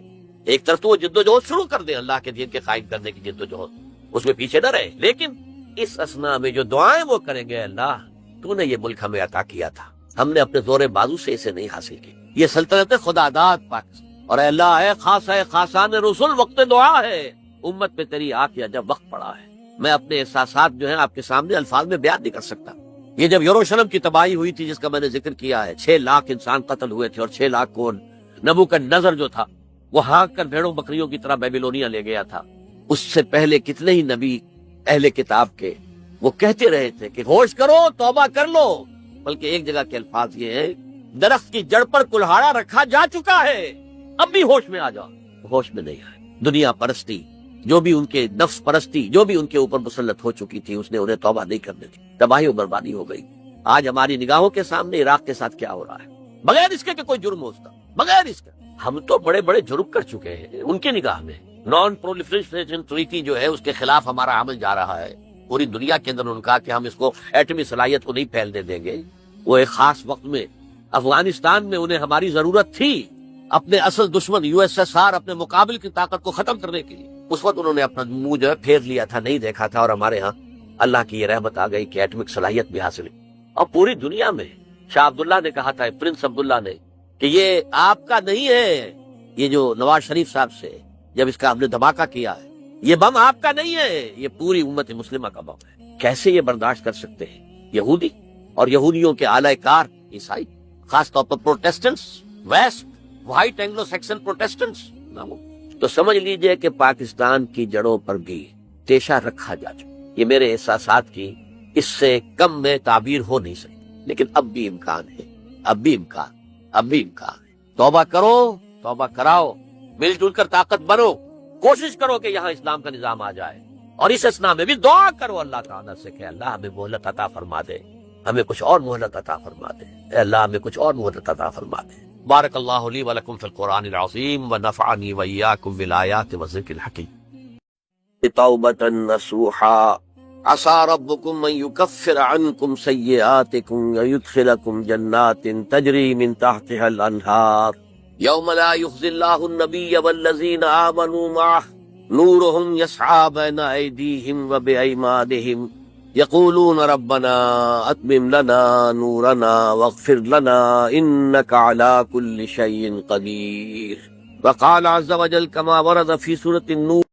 ایک طرف تو وہ جد و جہد شروع کر دیں اللہ کے دین کے قائم کرنے کی جد و جہد، اس میں پیچھے نہ رہے، لیکن اس اسنا میں جو دعائیں وہ کریں گے، اللہ تو نے یہ ملک ہمیں عطا کیا تھا، ہم نے اپنے زور بازو سے اسے نہیں حاصل کی، یہ سلطنت خدا داد پاکستان، اور اے اللہ اے خاص ہے خاصان رسول وقت دعا ہے، امت پہ تیری آ کے جب وقت پڑا ہے. میں اپنے احساسات جو ہیں آپ کے سامنے الفاظ میں بیان نہیں کر سکتا. یہ جب یروشلم کی تباہی ہوئی تھی جس کا میں نے ذکر کیا ہے، 6 لاکھ انسان قتل ہوئے تھے، اور 6 لاکھ کو نبوکدنضر جو تھا وہ ہانک کر بھیڑوں بکریوں کی طرح بیبیلونیا لے گیا تھا. اس سے پہلے کتنے ہی نبی اہل کتاب کے وہ کہتے رہے تھے کہ ہوش کرو، توبہ کر لو. بلکہ ایک جگہ کے الفاظ یہ ہیں، درخت کی جڑ پر کلہاڑا رکھا جا چکا ہے، اب بھی ہوش میں آ جاؤ. ہوش میں نہیں آئے. دنیا پرستی جو بھی ان کے نفس پرستی جو بھی ان کے اوپر مسلط ہو چکی تھی، اس نے انہیں توبہ نہیں کرنے دی، تباہی و بربادی ہو گئی. آج ہماری نگاہوں کے سامنے عراق کے ساتھ کیا ہو رہا ہے، بغیر اس کے کہ کوئی جرم ہو اس کا، بغیر اس کا. ہم تو بڑے بڑے جرم کر چکے ہیں ان کی نگاہ میں. نان پرولیفریشن ٹریٹی جو ہے اس کے خلاف ہمارا عمل جا رہا ہے پوری دنیا کے اندر. انہوں نے کہا کہ ہم اس کو ایٹمی صلاحیت کو نہیں پھیلنے دیں گے. وہ ایک خاص وقت میں افغانستان میں انہیں ہماری ضرورت تھی اپنے اصل دشمن USSR اپنے مقابل کی طاقت کو ختم کرنے کے لیے. اس وقت انہوں نے اپنا منہ جو ہے پھیر لیا تھا، نہیں دیکھا تھا، اور ہمارے ہاں اللہ کی یہ رحمت آ گئی کہ ایٹمک صلاحیت بھی حاصل ہوئی. اور پوری دنیا میں شاہ عبداللہ نے کہا تھا، پرنس عبداللہ نے، کہ یہ آپ کا نہیں ہے، یہ جو نواز شریف صاحب سے جب اس کا ہم نے دھماکہ کیا ہے، یہ بم آپ کا نہیں ہے، یہ پوری امت مسلمہ کا بم ہے. کیسے یہ برداشت کر سکتے ہیں یہودی اور یہودیوں کے اعلی کار عیسائی، خاص طور پر Protestants, west white Anglo Saxon Protestants. تو سمجھ لیجئے کہ پاکستان کی جڑوں پر بھی تیشہ رکھا جا چکا. یہ میرے احساسات کی اس سے کم میں تعبیر ہو نہیں سکتی، لیکن اب بھی امکان ہے، اب بھی امکان ہے. توبہ کرو، توبہ کراؤ، مل جل کر طاقت بنو، کوشش کرو کہ یہاں اسلام کا نظام آ جائے. اور اس اسنا میں بھی دعا کرو اللہ تعالیٰ سے کہ اللہ ہمیں مہلت عطا فرما دے، ہمیں کچھ اور مہلت عطا فرما دے، اے اللہ ہمیں کچھ اور مہلت عطا فرما دے. بارک اللہ لی ولکم فی القرآن العظیم ونفعنی وإیاکم بالآیات والذکر الحکیم. توبة نصوحا عسى ربكم أن يكفر عنكم سيئاتكم ويدخلكم جنات تجري من تحتها الأنهار يوم لا يخزي الله النبي والذين آمنوا معه نورهم يسعى بين أيديهم وبأيمانهم يقولون ربنا أتمم لنا نورنا واغفر لنا إنك على كل شيء قدير. وقال عز وجل كما ورد في سورة النور